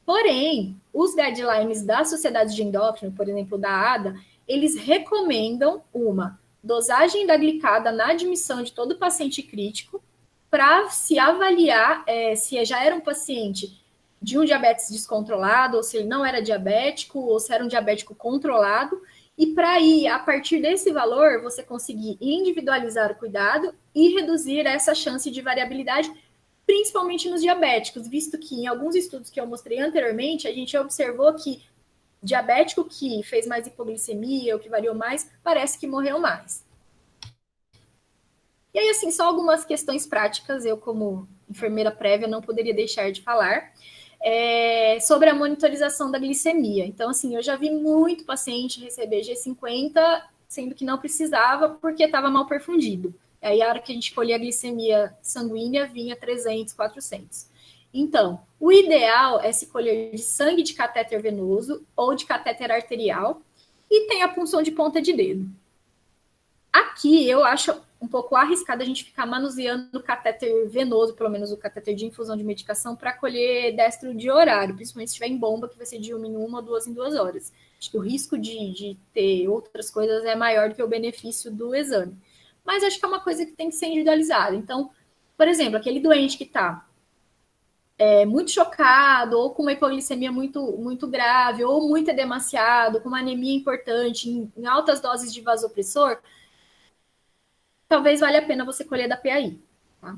Porém, os guidelines da Sociedade de Endócrino, por exemplo, da ADA, eles recomendam uma dosagem da glicada na admissão de todo paciente crítico para se avaliar se já era um paciente de um diabetes descontrolado, ou se ele não era diabético, ou se era um diabético controlado, e para aí, a partir desse valor, você conseguir individualizar o cuidado e reduzir essa chance de variabilidade, principalmente nos diabéticos, visto que em alguns estudos que eu mostrei anteriormente, a gente observou que diabético que fez mais hipoglicemia ou que variou mais, parece que morreu mais. E aí, assim, só algumas questões práticas, eu como enfermeira prévia não poderia deixar de falar, sobre a monitorização da glicemia. Então, assim, eu já vi muito paciente receber G50, sendo que não precisava porque estava mal perfundido. Aí, a hora que a gente colhia a glicemia sanguínea, vinha 300, 400. Então, o ideal é se colher de sangue de catéter venoso ou de catéter arterial e tem a punção de ponta de dedo. Aqui eu acho um pouco arriscado a gente ficar manuseando o catéter venoso, pelo menos o catéter de infusão de medicação, para colher destro de horário, principalmente se estiver em bomba, que vai ser de 1 em 1 ou 2 em 2 horas. Acho que o risco de ter outras coisas é maior do que o benefício do exame. Mas acho que é uma coisa que tem que ser individualizada. Então, por exemplo, aquele doente que está muito chocado, ou com uma hipoglicemia muito grave, ou muito edemaciado, com uma anemia importante, em altas doses de vasopressor, talvez valha a pena você colher da PAI. Tá?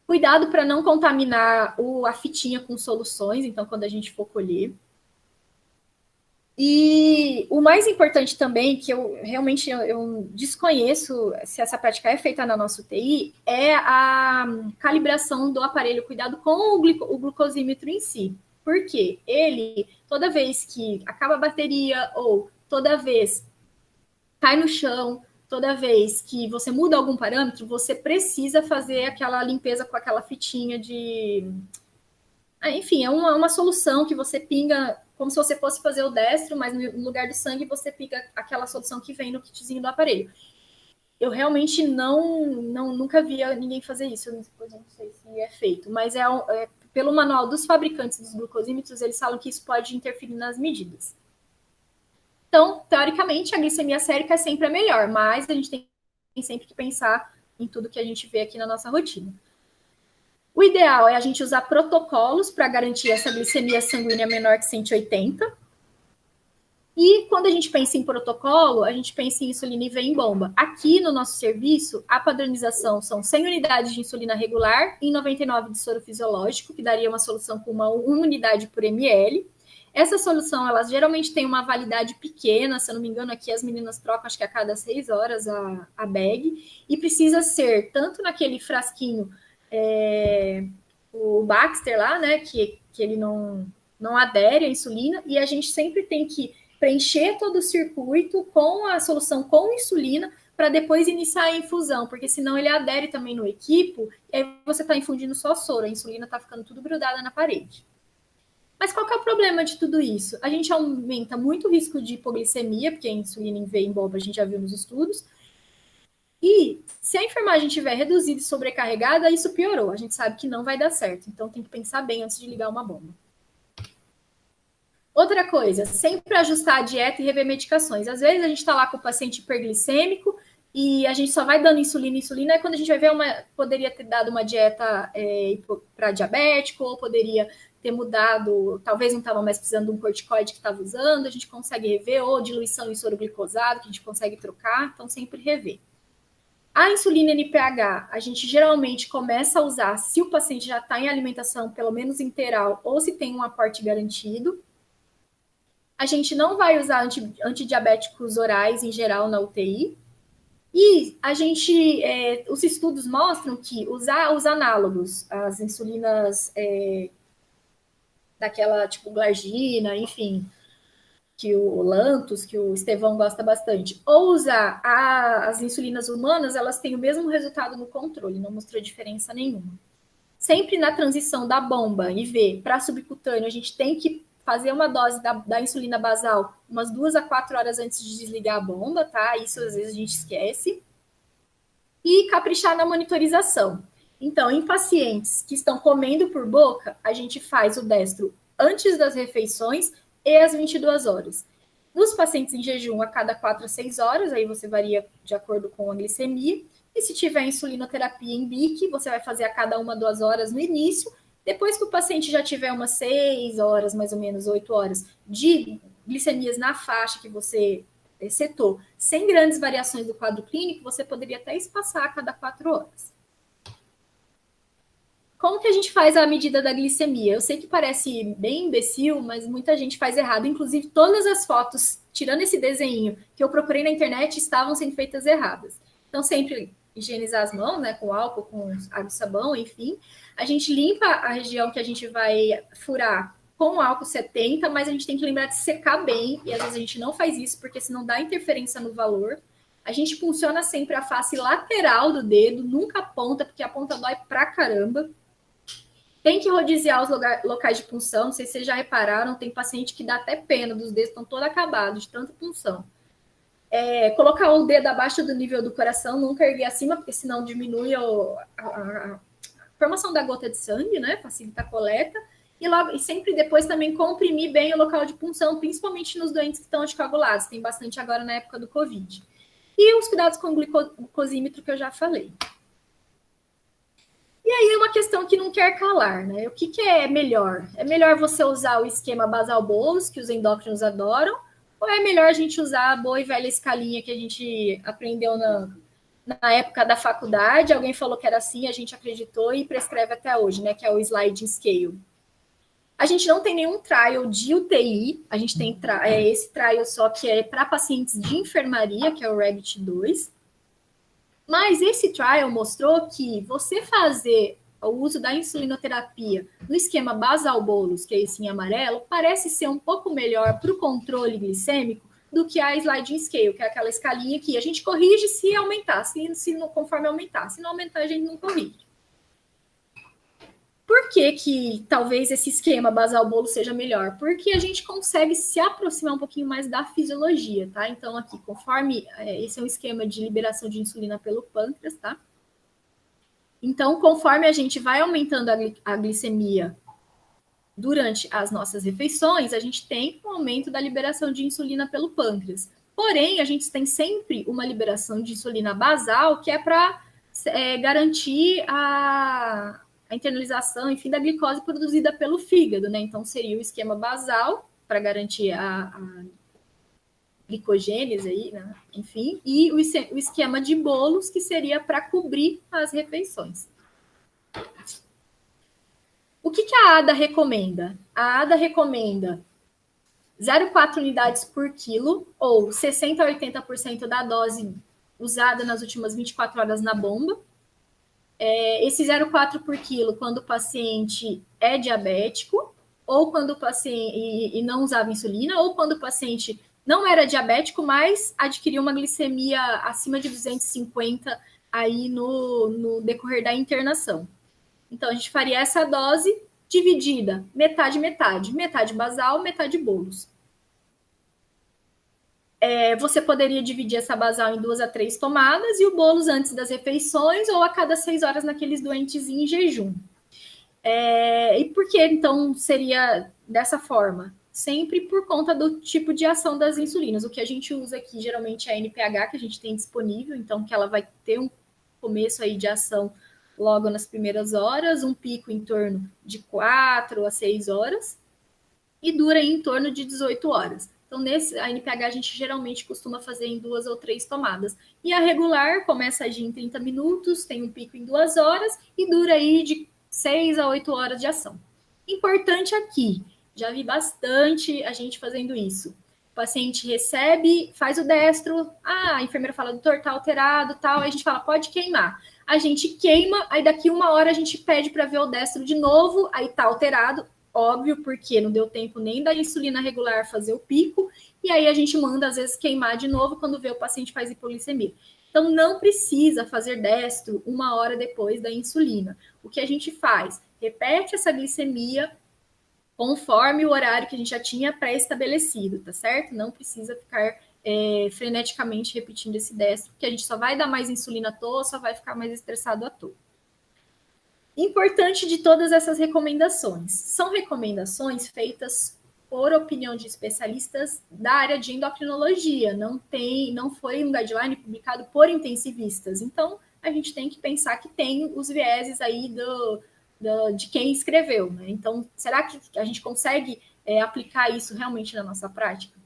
Cuidado para não contaminar a fitinha com soluções, então, quando a gente for colher. E o mais importante também, que eu realmente eu desconheço se essa prática é feita na nossa UTI, é a calibração do aparelho, cuidado com o glucosímetro em si. Porque ele, toda vez que acaba a bateria ou toda vez cai no chão, toda vez que você muda algum parâmetro, você precisa fazer aquela limpeza com aquela fitinha de... Enfim, é uma solução que você pinga como se você fosse fazer o destro, mas no lugar do sangue você pinga aquela solução que vem no kitzinho do aparelho. Eu realmente nunca vi ninguém fazer isso, eu não sei se é feito, mas pelo manual dos fabricantes dos glucosímetros, eles falam que isso pode interferir nas medidas. Então, teoricamente, a glicemia sérica é sempre a melhor, mas a gente tem sempre que pensar em tudo que a gente vê aqui na nossa rotina. O ideal é a gente usar protocolos para garantir essa glicemia sanguínea menor que 180. E quando a gente pensa em protocolo, a gente pensa em insulina IV em bomba. Aqui no nosso serviço, a padronização são 100 unidades de insulina regular e 99 de soro fisiológico, que daria uma solução com uma unidade por ml. Essa solução, elas geralmente tem uma validade pequena, se eu não me engano, aqui as meninas trocam, acho que a cada 6 horas a bag, e precisa ser tanto naquele frasquinho, o Baxter lá, né, que ele não adere à insulina, e a gente sempre tem que preencher todo o circuito com a solução com insulina para depois iniciar a infusão, porque senão ele adere também no equipo, e aí você está infundindo só soro, a insulina está ficando tudo grudada na parede. Mas qual que é o problema de tudo isso? A gente aumenta muito o risco de hipoglicemia, porque a insulina em bomba a gente já viu nos estudos, e se a enfermagem estiver reduzida e sobrecarregada, isso piorou. A gente sabe que não vai dar certo, então tem que pensar bem antes de ligar uma bomba. Outra coisa, sempre ajustar a dieta e rever medicações. Às vezes a gente está lá com o paciente hiperglicêmico e a gente só vai dando insulina, e quando a gente vai ver, poderia ter dado uma dieta para diabético, ou poderia ter mudado, talvez não estava mais precisando de um corticoide que estava usando, a gente consegue rever, ou diluição em soro glicosado, que a gente consegue trocar, então sempre rever. A insulina NPH, a gente geralmente começa a usar se o paciente já está em alimentação, pelo menos integral, ou se tem um aporte garantido. A gente não vai usar antidiabéticos orais em geral na UTI. E a gente, os estudos mostram que usar os análogos, as insulinas daquela tipo glargina, enfim, que o Lantus, que o Estevão gosta bastante, ou usar as insulinas humanas, elas têm o mesmo resultado no controle, não mostrou diferença nenhuma. Sempre na transição da bomba IV para subcutâneo, a gente tem que fazer uma dose da insulina basal umas 2 a 4 horas antes de desligar a bomba, tá? Isso às vezes a gente esquece. E caprichar na monitorização. Então, em pacientes que estão comendo por boca, a gente faz o destro antes das refeições e às 22 horas. Nos pacientes em jejum, a cada 4 a 6 horas, aí você varia de acordo com a glicemia. E se tiver insulinoterapia em BIC, você vai fazer a cada 1 a 2 horas no início. Depois que o paciente já tiver umas 6 horas, mais ou menos 8 horas, de glicemias na faixa que você setou, sem grandes variações do quadro clínico, você poderia até espaçar a cada 4 horas. Como que a gente faz a medida da glicemia? Eu sei que parece bem imbecil, mas muita gente faz errado. Inclusive, todas as fotos, tirando esse desenho que eu procurei na internet, estavam sendo feitas erradas. Então, sempre higienizar as mãos, né, com álcool, com água e sabão, enfim. A gente limpa a região que a gente vai furar com álcool 70, mas a gente tem que lembrar de secar bem, e às vezes a gente não faz isso, porque senão dá interferência no valor. A gente funciona sempre a face lateral do dedo, nunca a ponta, porque a ponta dói pra caramba. Tem que rodiziar os locais de punção, não sei se vocês já repararam, tem paciente que dá até pena dos dedos, estão todos acabados de tanta punção. Colocar o dedo abaixo do nível do coração, nunca erguer acima, porque senão diminui a formação da gota de sangue, né? Facilita a coleta. E sempre depois também comprimir bem o local de punção, principalmente nos doentes que estão anticoagulados. Tem bastante agora na época do Covid. E os cuidados com o glucosímetro que eu já falei. E aí é uma questão que não quer calar, né? O que é melhor? É melhor você usar o esquema basal bolus, que os endócrinos adoram, ou é melhor a gente usar a boa e velha escalinha que a gente aprendeu na época da faculdade? Alguém falou que era assim, a gente acreditou e prescreve até hoje, né? Que é o sliding scale. A gente não tem nenhum trial de UTI, a gente tem esse trial só que é para pacientes de enfermaria, que é o RABBIT-2. Mas esse trial mostrou que você fazer o uso da insulinoterapia no esquema basal bolus, que é esse em amarelo, parece ser um pouco melhor para o controle glicêmico do que a sliding scale, que é aquela escalinha que a gente corrige se aumentar, conforme aumentar. Se não aumentar, a gente não corrige. Por que talvez esse esquema basal bolo seja melhor? Porque a gente consegue se aproximar um pouquinho mais da fisiologia, tá? Então, aqui, conforme esse é um esquema de liberação de insulina pelo pâncreas, tá? Então, conforme a gente vai aumentando a glicemia durante as nossas refeições, a gente tem um aumento da liberação de insulina pelo pâncreas. Porém, a gente tem sempre uma liberação de insulina basal que é para garantir a internalização, enfim, da glicose produzida pelo fígado, né? Então, seria o esquema basal para garantir a glicogênese aí, né? Enfim, e o esquema de bolos, que seria para cobrir as refeições. O que a ADA recomenda? A ADA recomenda 0,4 unidades por quilo, ou 60% a 80% da dose usada nas últimas 24 horas na bomba. Esse 0,4 por quilo quando o paciente é diabético, ou quando o paciente e não usava insulina, ou quando o paciente não era diabético, mas adquiriu uma glicemia acima de 250 aí no decorrer da internação. Então, a gente faria essa dose dividida, metade basal, metade bolos. Você poderia dividir essa basal em 2 a 3 tomadas e o bolos antes das refeições ou a cada 6 horas naqueles doentes em jejum. E por que, então, seria dessa forma? Sempre por conta do tipo de ação das insulinas. O que a gente usa aqui, geralmente, é a NPH, que a gente tem disponível, então, que ela vai ter um começo aí de ação logo nas primeiras horas, um pico em torno de 4 a 6 horas, e dura em torno de 18 horas. Então, a NPH a gente geralmente costuma fazer em 2 ou 3 tomadas. E a regular começa a agir em 30 minutos, tem um pico em 2 horas e dura aí de 6 a 8 horas de ação. Importante aqui, já vi bastante a gente fazendo isso. O paciente recebe, faz o destro, a enfermeira fala, doutor, tá alterado, tal, aí a gente fala, pode queimar. A gente queima, aí daqui 1 hora a gente pede para ver o destro de novo, aí tá alterado, óbvio, porque não deu tempo nem da insulina regular fazer o pico, e aí a gente manda, às vezes, queimar de novo quando vê o paciente faz hipoglicemia. Então, não precisa fazer destro 1 hora depois da insulina. O que a gente faz? Repete essa glicemia conforme o horário que a gente já tinha pré-estabelecido, tá certo? Não precisa ficar freneticamente repetindo esse destro, porque a gente só vai dar mais insulina à toa, só vai ficar mais estressado à toa. Importante de todas essas recomendações. São recomendações feitas por opinião de especialistas da área de endocrinologia. Não foi um guideline publicado por intensivistas. Então, a gente tem que pensar que tem os vieses aí de quem escreveu, né? Então, será que a gente consegue aplicar isso realmente na nossa prática?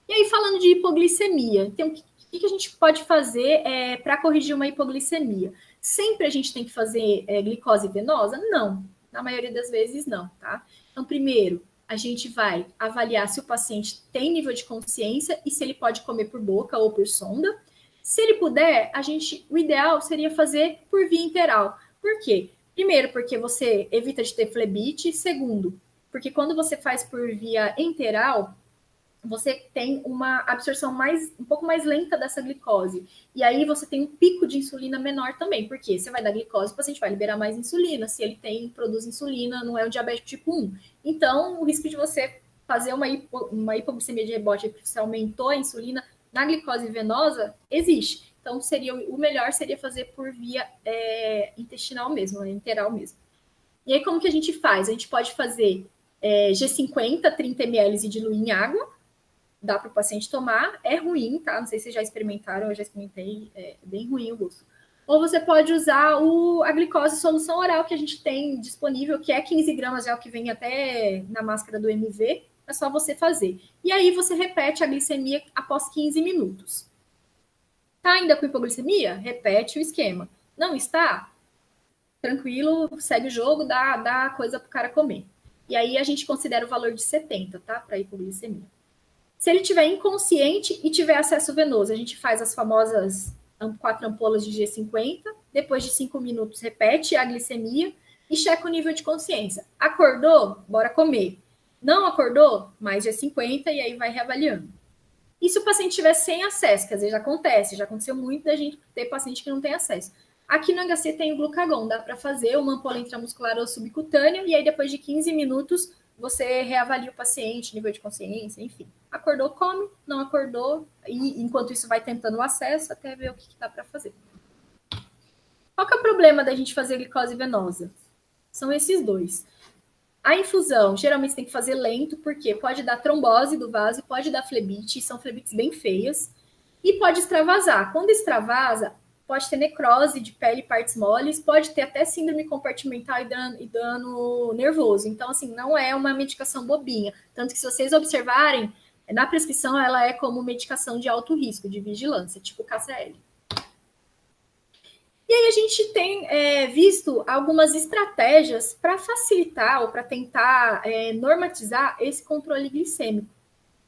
E aí, falando de hipoglicemia, então, o que a gente pode fazer para corrigir uma hipoglicemia? Sempre a gente tem que fazer glicose venosa? Não, na maioria das vezes não, tá? Então, primeiro, a gente vai avaliar se o paciente tem nível de consciência e se ele pode comer por boca ou por sonda. Se ele puder, o ideal seria fazer por via interal. Por quê? Primeiro, porque você evita de ter flebite. Segundo, porque quando você faz por via enteral, você tem uma absorção um pouco mais lenta dessa glicose. E aí você tem um pico de insulina menor também, porque você vai dar glicose, o paciente vai liberar mais insulina. Se ele produz insulina, não é o diabético tipo 1. Então, o risco de você fazer uma hipoglicemia de rebote que você aumentou a insulina na glicose venosa, existe. Então, o melhor seria fazer por via intestinal mesmo, enteral mesmo. E aí, como que a gente faz? A gente pode fazer G50, 30 ml e diluir em água, dá para o paciente tomar, é ruim, tá? Não sei se vocês já experimentaram, eu já experimentei, é bem ruim o gosto. Ou você pode usar a glicose solução oral que a gente tem disponível, que é 15 gramas, é o que vem até na máscara do MV, é só você fazer. E aí você repete a glicemia após 15 minutos. Tá ainda com hipoglicemia? Repete o esquema. Não está? Tranquilo, segue o jogo, dá coisa para o cara comer. E aí a gente considera o valor de 70, tá? Para hipoglicemia. Se ele tiver inconsciente e tiver acesso venoso, a gente faz as famosas 4 ampolas de G50, depois de 5 minutos repete a glicemia e checa o nível de consciência. Acordou? Bora comer. Não acordou? Mais G50 e aí vai reavaliando. E se o paciente estiver sem acesso, que às vezes acontece, já aconteceu muito da gente ter paciente que não tem acesso. Aqui no HC tem o glucagon, dá para fazer uma ampola intramuscular ou subcutânea, e aí depois de 15 minutos você reavalia o paciente, nível de consciência, enfim. Acordou, come, não acordou, e enquanto isso vai tentando o acesso até ver o que dá para fazer. Qual que é o problema da gente fazer glicose venosa? São esses dois. A infusão, geralmente tem que fazer lento, porque pode dar trombose do vaso, pode dar flebite, são flebites bem feias, e pode extravasar. Quando extravasa, pode ter necrose de pele e partes moles, pode ter até síndrome compartimental e dano nervoso. Então, assim, não é uma medicação bobinha. Tanto que, se vocês observarem, na prescrição ela é como medicação de alto risco, de vigilância, tipo KCL. E aí a gente tem visto algumas estratégias para facilitar ou para tentar normatizar esse controle glicêmico.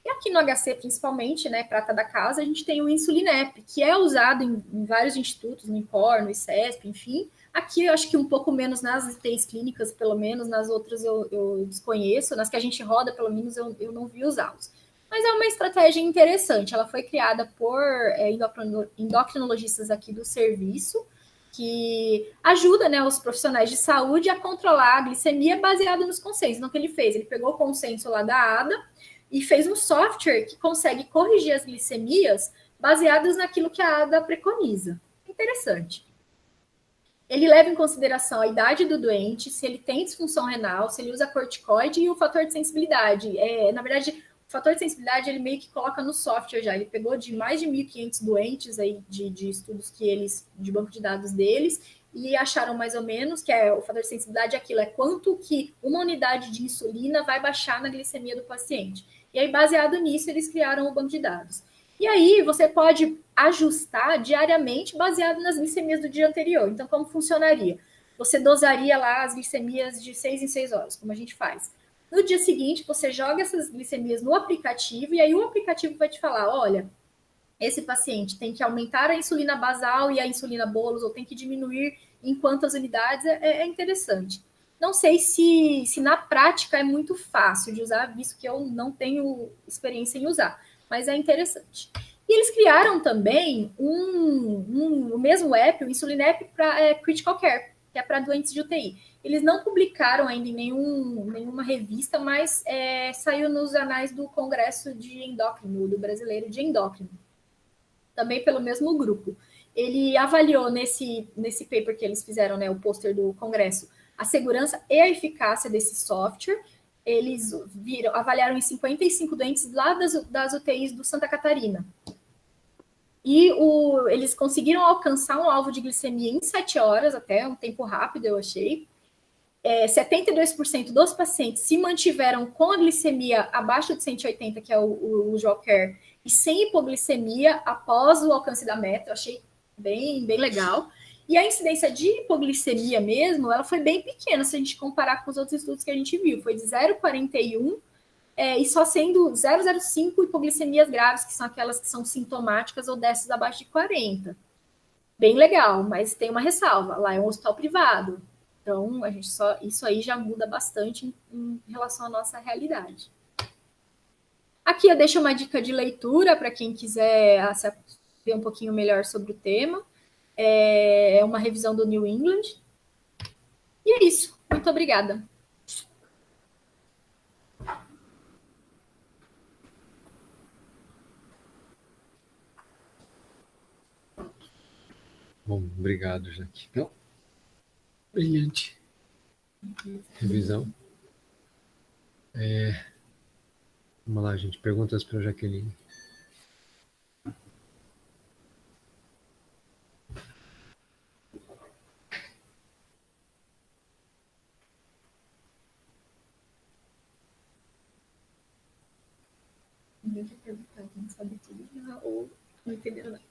E aqui no HC, principalmente, né, prata da casa, a gente tem o Insulinep, que é usado em vários institutos, no INCOR, no ICESP, enfim. Aqui eu acho que um pouco menos nas ITs clínicas, pelo menos, nas outras eu desconheço, nas que a gente roda, pelo menos, eu não vi usá-los. Mas é uma estratégia interessante, ela foi criada por endocrinologistas aqui do serviço, que ajuda, né, os profissionais de saúde a controlar a glicemia baseado nos consensos. Então, o que ele fez? Ele pegou o consenso lá da ADA e fez um software que consegue corrigir as glicemias baseadas naquilo que a ADA preconiza. Interessante. Ele leva em consideração a idade do doente, se ele tem disfunção renal, se ele usa corticoide e o fator de sensibilidade. Na verdade, o fator de sensibilidade ele meio que coloca no software já. Ele pegou de mais de 1.500 doentes aí de estudos que eles, de banco de dados deles, e acharam mais ou menos que o fator de sensibilidade é aquilo, é quanto que uma unidade de insulina vai baixar na glicemia do paciente. E aí, baseado nisso, eles criaram o banco de dados. E aí, você pode ajustar diariamente baseado nas glicemias do dia anterior. Então, como funcionaria? Você dosaria lá as glicemias de 6 em 6 horas, como a gente faz. No dia seguinte, você joga essas glicemias no aplicativo e aí o aplicativo vai te falar, olha, esse paciente tem que aumentar a insulina basal e a insulina bolos, ou tem que diminuir em quantas unidades, é interessante. Não sei se na prática é muito fácil de usar, visto que eu não tenho experiência em usar, mas é interessante. E eles criaram também o mesmo app, o Insulin App, para Critical Care, que é para doentes de UTI. Eles não publicaram ainda em nenhuma revista, mas saiu nos anais do Congresso de Endócrino, do Brasileiro de Endócrino, também pelo mesmo grupo. Ele avaliou nesse paper que eles fizeram, né, o pôster do Congresso, a segurança e a eficácia desse software. Eles avaliaram em 55 doentes lá das UTIs do Santa Catarina. E eles conseguiram alcançar um alvo de glicemia em 7 horas, até um tempo rápido, eu achei. 72% dos pacientes se mantiveram com a glicemia abaixo de 180, que é o usual care, e sem hipoglicemia após o alcance da meta. Eu achei bem legal. E a incidência de hipoglicemia mesmo, ela foi bem pequena, se a gente comparar com os outros estudos que a gente viu. Foi de 0,41 e só sendo 0,05 hipoglicemias graves, que são aquelas que são sintomáticas ou desces abaixo de 40. Bem legal, mas tem uma ressalva. Lá é um hospital privado. Então, isso aí já muda bastante em relação à nossa realidade. Aqui eu deixo uma dica de leitura para quem quiser ver um pouquinho melhor sobre o tema. É uma revisão do New England. E é isso. Muito obrigada. Bom, obrigado, Jaque. Então, brilhante revisão. Vamos lá, gente. Perguntas para a Jaqueline. Ninguém quer perguntar, quem sabe tudo ou não entendeu nada.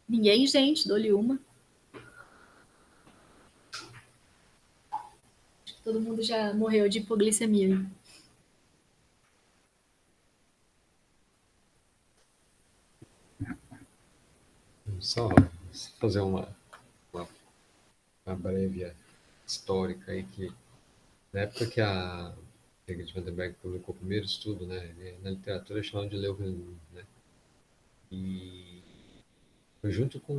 Ninguém, gente, dou-lhe uma. Acho que todo mundo já morreu de hipoglicemia. Só fazer uma breve histórica aí que na época que a Ingrid Vandenberg publicou o primeiro estudo, né, na literatura chamado de Leuven, né, e foi junto com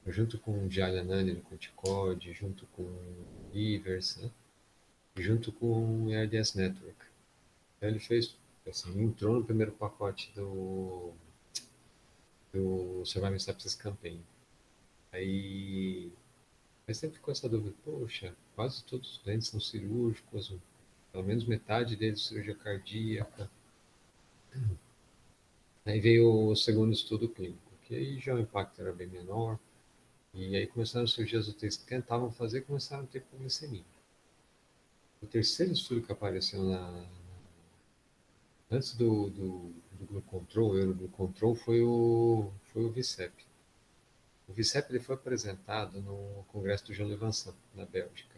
o Jalianani no Corticode, junto com Ivers, né, junto com o RDS Network. Então ele fez, assim, entrou no primeiro pacote do Surviving Sepsis Campaign. Aí mas sempre ficou essa dúvida, poxa, quase todos os doentes são cirúrgicos, pelo menos metade deles cirurgia cardíaca. Aí veio o segundo estudo clínico, que aí já o impacto era bem menor, e aí começaram a surgir as UTIs que tentavam fazer e começaram a ter hipoglicemia. O terceiro estudo que apareceu antes do Glucontrol, o Euroglucontrol, foi o VICEP. O VICEP ele foi apresentado no Congresso do Jean Levançon, na Bélgica.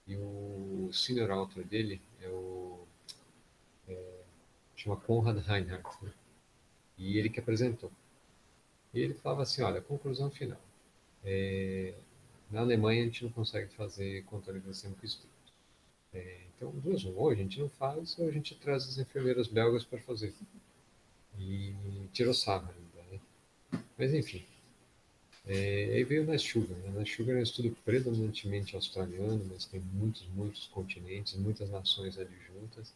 E o senior author dele chama Konrad Reinhardt, né? E ele que apresentou. E ele falava assim, olha, conclusão final. Na Alemanha a gente não consegue fazer controle glicêmico estrito. Então, duas, ou a gente não faz, ou a gente traz as enfermeiras belgas para fazer. E tirou sarro ainda, né? Mas enfim, aí veio o Nice Sugar. Né? Nice Sugar é um estudo predominantemente australiano, mas tem muitos continentes, muitas nações ali juntas.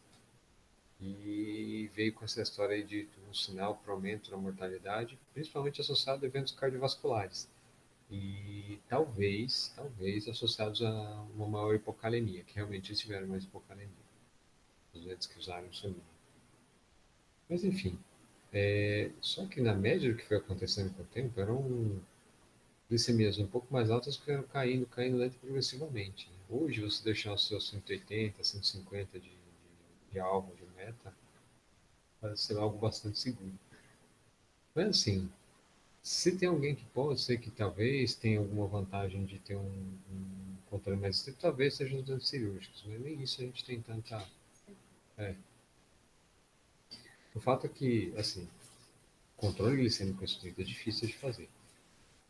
E veio com essa história aí de um sinal para aumento na mortalidade, principalmente associado a eventos cardiovasculares. E talvez associados a uma maior hipocalemia, que realmente eles tiveram mais hipocalemia, os doentes que usaram insulina. Mas enfim, só que na média do que foi acontecendo com o tempo, eram glicemias um pouco mais altas que eram caindo lento e progressivamente. Né? Hoje, você deixar os seus 180, 150 de alvo, de meta, parece ser algo bastante seguro. Mas assim, se tem alguém que pode ser que talvez tenha alguma vantagem de ter um controle mais estrito, talvez seja os doentes cirúrgicos, mas nem isso a gente tem tanta. É. O fato é que, assim, controle glicêmico estrito é difícil de fazer.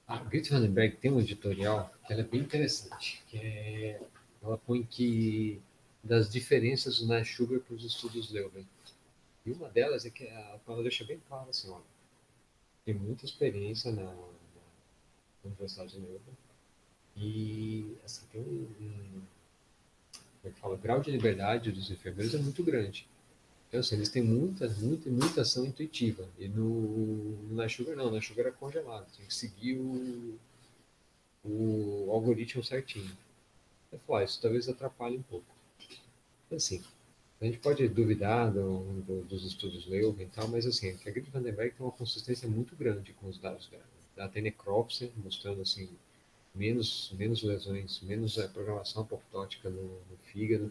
A Grete Vandenberg tem um editorial que ela é bem interessante, ela põe que das diferenças do Nash Sugar para os estudos Leuven. E uma delas é que ela deixa bem claro assim, olha, tem muita experiência na Universidade de Leuven e assim, tem como é que fala, o grau de liberdade dos enfermeiros é muito grande. Então, assim, eles têm muita ação intuitiva. E no Nash Sugar não, na Sugar é congelado, tem que seguir o algoritmo certinho. Eu falo, isso talvez atrapalhe um pouco. Assim, a gente pode duvidar dos estudos Leuven e tal, mas assim, a gripe Vandenberg tem uma consistência muito grande com os dados dela. Ela tem necrópsia, mostrando assim, menos lesões, menos programação apoptótica no fígado.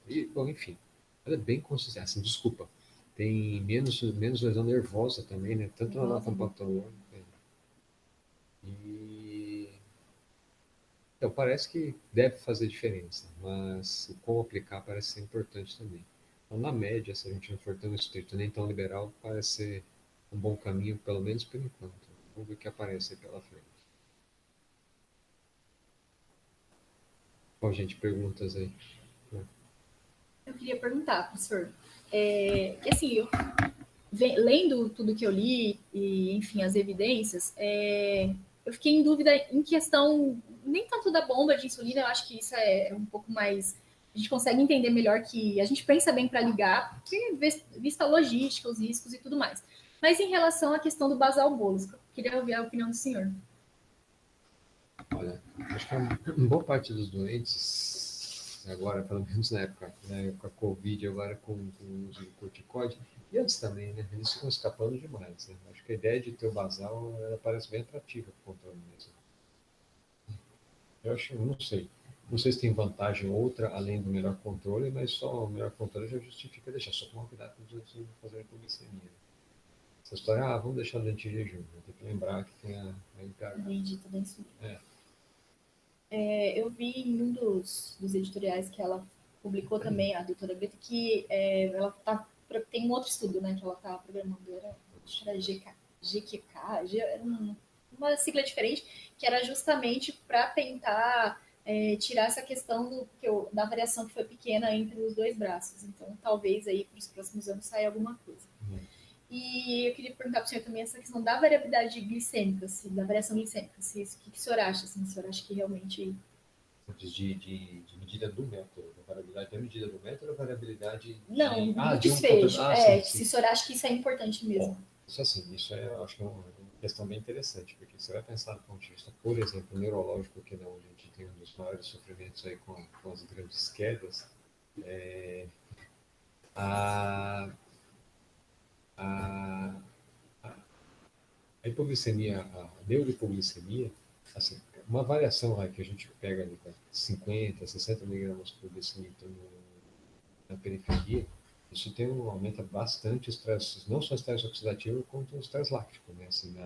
E, bom, enfim, ela é bem consistente. Assim, desculpa, tem menos lesão nervosa também, né? Tanto na compactador. Né? E então, parece que deve fazer diferença, mas como aplicar parece ser importante também. Então, na média, se a gente não for tão estrito nem tão liberal, parece ser um bom caminho, pelo menos por enquanto. Vamos ver o que aparece aí pela frente. Bom, gente, perguntas aí. Eu queria perguntar, professor, que assim, lendo tudo que eu li e, enfim, as evidências, eu fiquei em dúvida em questão nem tanto da bomba de insulina, eu acho que isso é um pouco mais. A gente consegue entender melhor que a gente pensa bem para ligar, porque vista a logística, os riscos e tudo mais. Mas em relação à questão do basal bolos, eu queria ouvir a opinião do senhor. Olha, acho que uma boa parte dos doentes, agora, pelo menos na época Covid, agora com o uso de corticoide, e antes também, né? Eles ficam escapando demais, né? Acho que a ideia de ter o basal, ela parece bem atrativa para o controle mesmo. Eu acho, não sei. Não sei se tem vantagem outra além do melhor controle, mas só o melhor controle já justifica deixar. Só tomar cuidado com os outros não fazerem hipoglicemia. Essa história, vamos deixar o dente de jejum. Tem que lembrar que tem a IPH. Bendita da insulina. É. Eu vi em um dos editoriais que ela publicou também, a doutora Greta, que ela tem um outro estudo, né, que ela está programando, acho que era GQK, era uma sigla diferente, que era justamente para tentar tirar essa questão da variação que foi pequena entre os dois braços. Então, talvez aí para os próximos anos saia alguma coisa. E eu queria perguntar para o senhor também essa questão da variabilidade glicêmica, assim, da variação glicêmica. O que o senhor acha? Assim, o senhor acha que realmente. De medida do método, a variabilidade da medida do método ou a variabilidade Não, do de desfecho. sim, Se o sim. senhor acha que isso é importante mesmo. Bom, isso assim, isso acho que é uma questão bem interessante, porque você vai pensar do ponto de vista, por exemplo, neurológico, que é onde a gente tem um dos maiores sofrimentos aí com as grandes quedas, a, a, a hipoglicemia, a neurohipoglicemia, assim, uma variação lá que a gente pega ali, 50, 60 miligramas por decilitro na periferia, isso aumenta bastante o estresse, não só o estresse oxidativo, quanto o estresse láctico, né? Assim,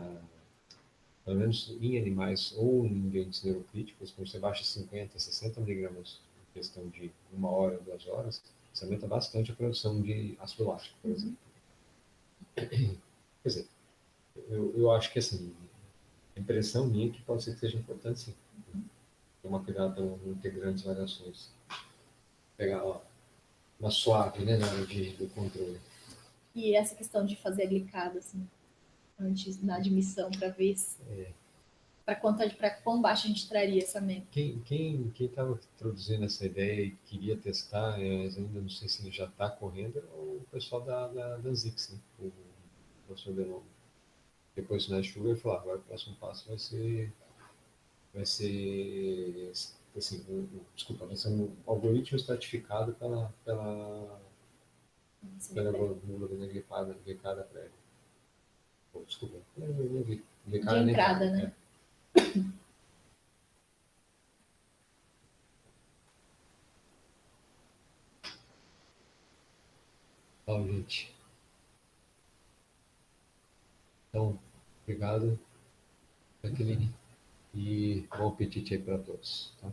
pelo menos em animais ou em ambientes neurocríticos, quando você baixa 50, 60 miligramas em questão de 1 hora, 2 horas, isso aumenta bastante a produção de ácido lático, por exemplo. Quer dizer, eu acho que assim, a impressão minha é que pode ser que seja importante sim. Tomar cuidado para não ter grandes variações. Pegar uma suave, né, na hora do controle. E essa questão de fazer a glicada, assim, antes na admissão, para ver para quão baixo a gente traria essa meta. Quem estava introduzindo essa ideia e queria testar, ainda não sei se ele já está correndo, é o pessoal da Zix, né? O professor Delon. Depois do Schubert falou, agora o próximo passo vai ser assim, desculpa, vai ser um algoritmo estratificado pela hemoglobina glicada prévia. Desculpa, de entrada, né? Gente. Então, obrigado, Jacqueline, e bom apetite aí para todos. Tá?